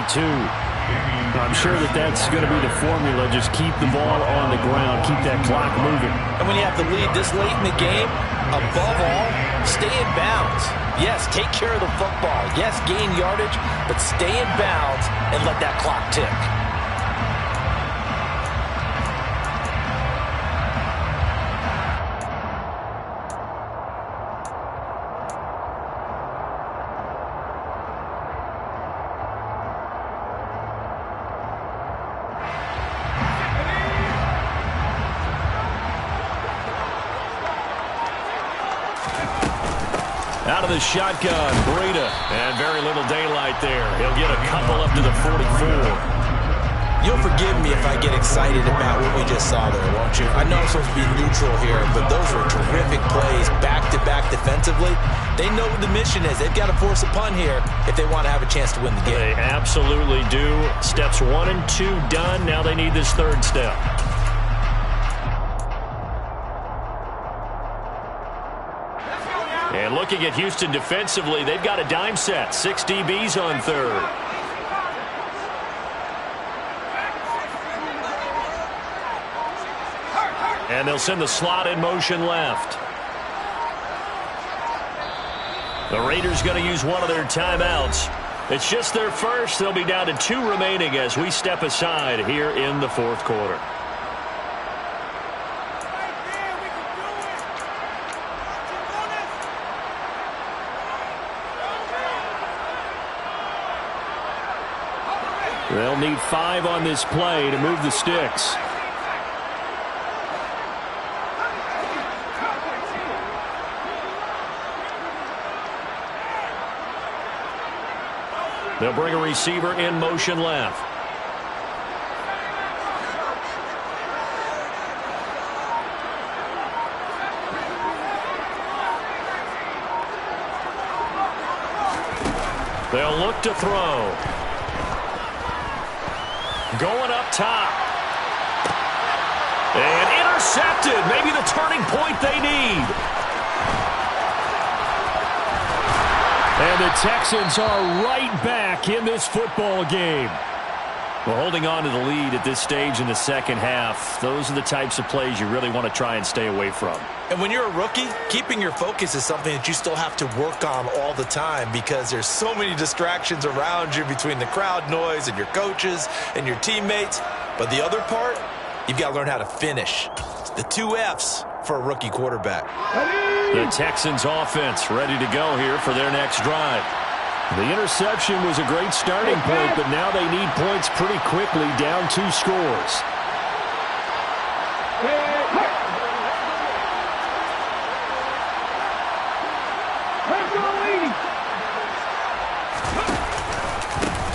S2: I'm sure that's going to be the formula. Just keep the ball on the ground. Keep that clock moving.
S3: And when you have the lead this late in the game, above all, stay in bounds. Yes, take care of the football. Yes, gain yardage, but stay in bounds and let that clock tick.
S2: Out of the shotgun, Breida, and very little daylight there. He'll get a couple up to the 44.
S3: You'll forgive me if I get excited about what we just saw there, won't you? I know I'm supposed to be neutral here, but those were terrific plays back-to-back defensively. They know what the mission is. They've got to force a punt here if they want to have a chance to win the game.
S2: They absolutely do. Steps 1 and 2 done. Now they need this 3rd step. And looking at Houston defensively, they've got a dime set. 6 DBs on 3rd. And they'll send the slot in motion left. The Raiders going to use one of their timeouts. It's just their first. They'll be down to 2 remaining as we step aside here in the 4th quarter. They'll need 5 on this play to move the sticks. They'll bring a receiver in motion left. They'll look to throw. Going up top. And intercepted. Maybe the turning point they need. And the Texans are right back in this football game. Well, holding on to the lead at this stage in the second half, those are the types of plays you really want to try and stay away from.
S3: And when you're a rookie, keeping your focus is something that you still have to work on all the time because there's so many distractions around you between the crowd noise and your coaches and your teammates. But the other part, you've got to learn how to finish. The 2 F's, for a rookie quarterback.
S1: The Texans offense ready to go here for their next drive.
S2: The interception was a great starting point, but now they need points pretty quickly, down 2 scores.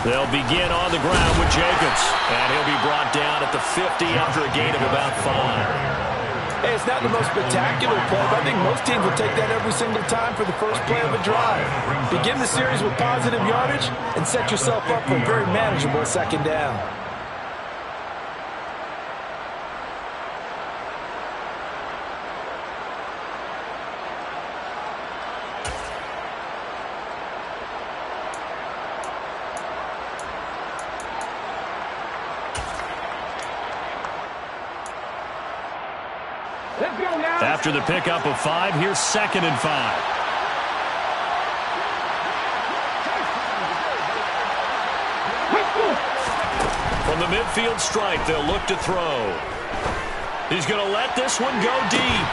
S1: They'll begin on the ground with Jacobs, and he'll be brought down at the 50 after a gain of about 5.
S3: Hey, it's not the most spectacular play, but I think most teams will take that every single time for the first play of a drive. Begin the series with positive yardage and set yourself up for a very manageable second down.
S1: After the pickup of 5, here's 2nd and 5. From the midfield stripe, they'll look to throw. He's going to let this one go deep.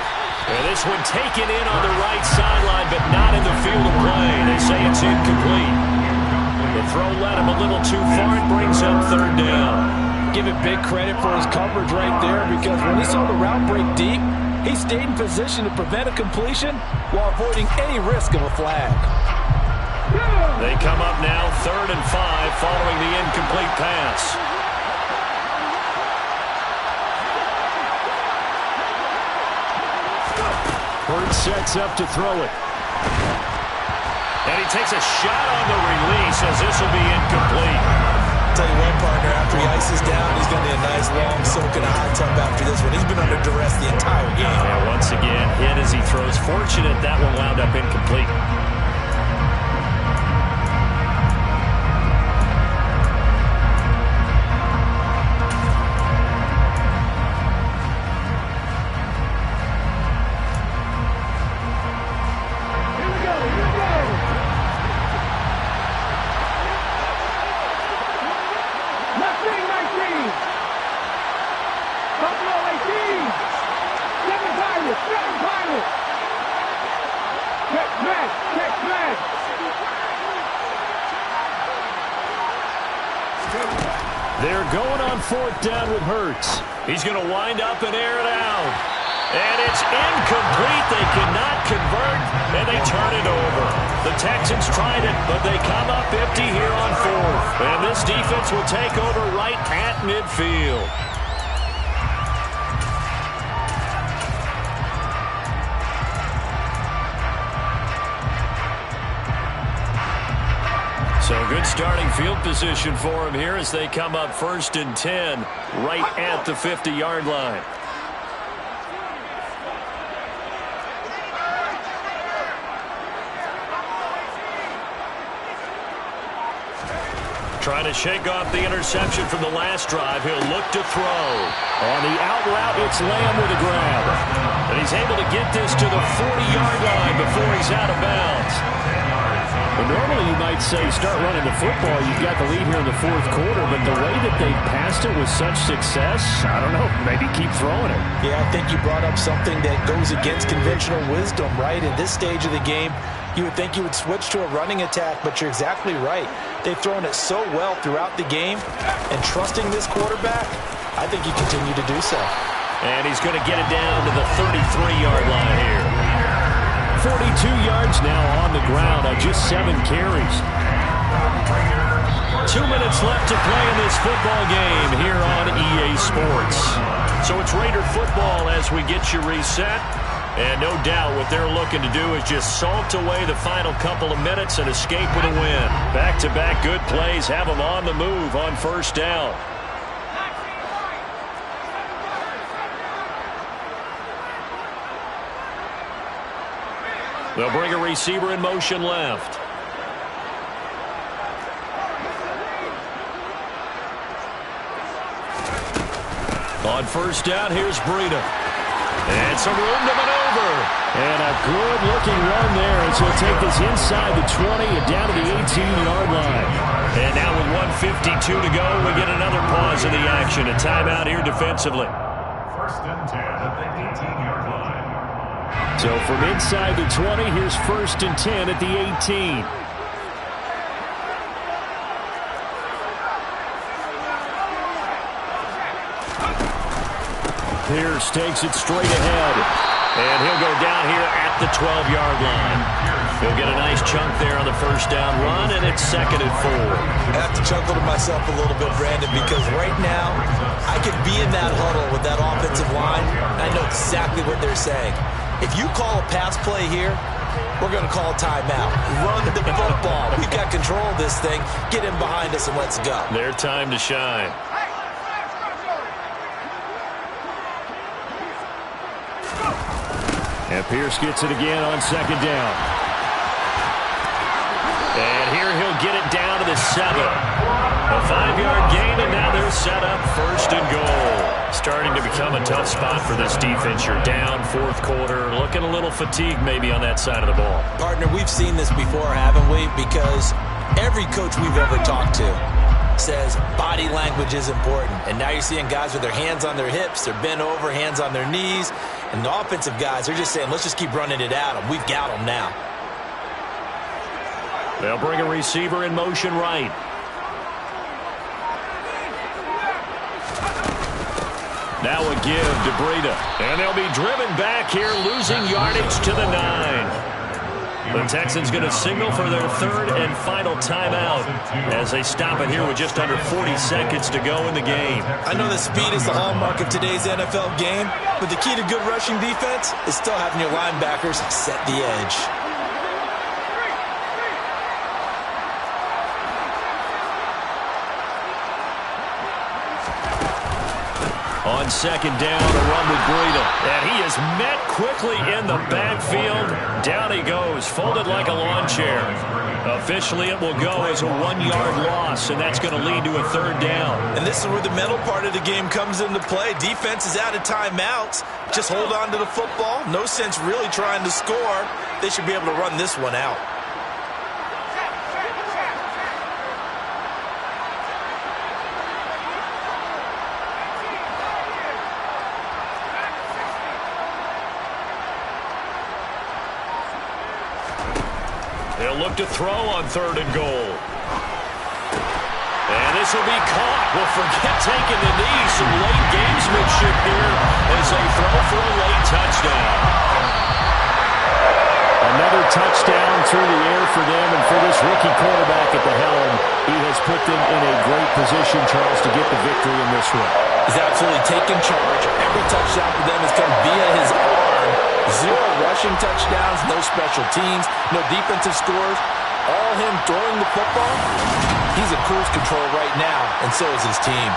S1: And this one taken in on the right sideline, but not in the field of play. They say it's incomplete. The throw led him a little too far. It brings up 3rd down.
S3: Give it big credit for his coverage right there, because when he saw the route break deep, he stayed in position to prevent a completion while avoiding any risk of a flag.
S1: They come up now 3rd and 5 following the incomplete pass.
S2: Hurts sets up to throw it.
S1: And he takes a shot on the release as this will be incomplete.
S3: Tell you what, partner, after he ices down, he's going to need a nice long soak in a hot tub after this one. He's been under duress the entire game.
S1: And once again, hit as he throws. Fortunate that one wound up incomplete.
S2: They're going on 4th down with Hurts.
S1: He's going to wind up and air it out. And it's incomplete. They cannot convert, and they turn it over. The Texans tried it, but they come up empty here on 4th. And this defense will take over right at midfield. So good starting field position for him here as they come up 1st and 10 right at the 50-yard line. Trying to shake off the interception from the last drive. He'll look to throw.
S2: On the out route, it's Lamb with a grab.
S1: And he's able to get this to the 40-yard line before he's out of bounds.
S2: Well, normally you might say start running the football. You've got the lead here in the 4th quarter, but the way that they passed it with such success, I don't know, maybe keep throwing it.
S3: Yeah, I think you brought up something that goes against conventional wisdom, right? In this stage of the game, you would think you would switch to a running attack, but you're exactly right. They've thrown it so well throughout the game, and trusting this quarterback, I think you continue to do so.
S1: And he's going to get it down to the 33-yard line here.
S2: 42 yards now on the ground on just 7 carries.
S1: 2 minutes left to play in this football game here on EA Sports. So it's Raider football as we get you reset. And no doubt what they're looking to do is just salt away the final couple of minutes and escape with a win. Back-to-back good plays have them on the move on 1st down. They'll bring a receiver in motion left. On 1st down, here's Breida. And some room to maneuver.
S2: And a good-looking run there as he'll take this inside the 20 and down to the 18-yard line.
S1: And now with 1:52 to go, we get another pause in the action. A timeout here defensively.
S4: 1st and 10 at the 18-yard line.
S2: So from inside the 20, here's 1st and 10 at the 18. Pierce takes it straight ahead. And he'll go down here at the 12-yard line. He'll get a nice chunk there on the first down run, and it's 2nd and 4.
S3: I have to chuckle to myself a little bit, Brandon, because right now I could be in that huddle with that offensive line, and I know exactly what they're saying. If you call a pass play here, we're going to call a timeout. Run the football. We've got control of this thing. Get in behind us and let's go.
S2: Their time to shine. And Pierce gets it again on 2nd down. And here he'll get it down to the 7. A 5-yard gain, and now they're set up 1st and goal. Starting to become a tough spot for this defense. You're down 4th quarter, looking a little fatigued maybe on that side of the ball.
S3: Partner, we've seen this before, haven't we? Because every coach we've ever talked to says body language is important. And now you're seeing guys with their hands on their hips, they're bent over, hands on their knees. And the offensive guys, they're just saying, let's just keep running it at them. We've got them now.
S2: They'll bring a receiver in motion right. Now a give to Breida. And they'll be driven back here, losing yardage to the 9. The Texans going to signal for their 3rd and final timeout as they stop it here with just under 40 seconds to go in the game.
S3: I know that speed is the hallmark of today's NFL game, but the key to good rushing defense is still having your linebackers set the edge.
S2: On 2nd down, a run with Breida. And he is met quickly in the backfield. Down he goes, folded like a lawn chair. Officially, it will go as a 1-yard loss, and that's going to lead to a 3rd down.
S3: And this is where the mental part of the game comes into play. Defense is out of timeouts. Just hold on to the football. No sense really trying to score. They should be able to run this one out.
S2: They'll look to throw on 3rd and goal. And this will be caught. Well, forget taking the knee. Some late gamesmanship here as they throw for a late touchdown. Another touchdown through the air for them, and for this rookie quarterback at the helm, he has put them in a great position, Charles, to get the victory in this one.
S3: He's absolutely taken charge. Every touchdown for them has come via his arm. 0 rushing touchdowns, no special teams, no defensive scores. All him throwing the football. He's in cruise control right now, and so is his team.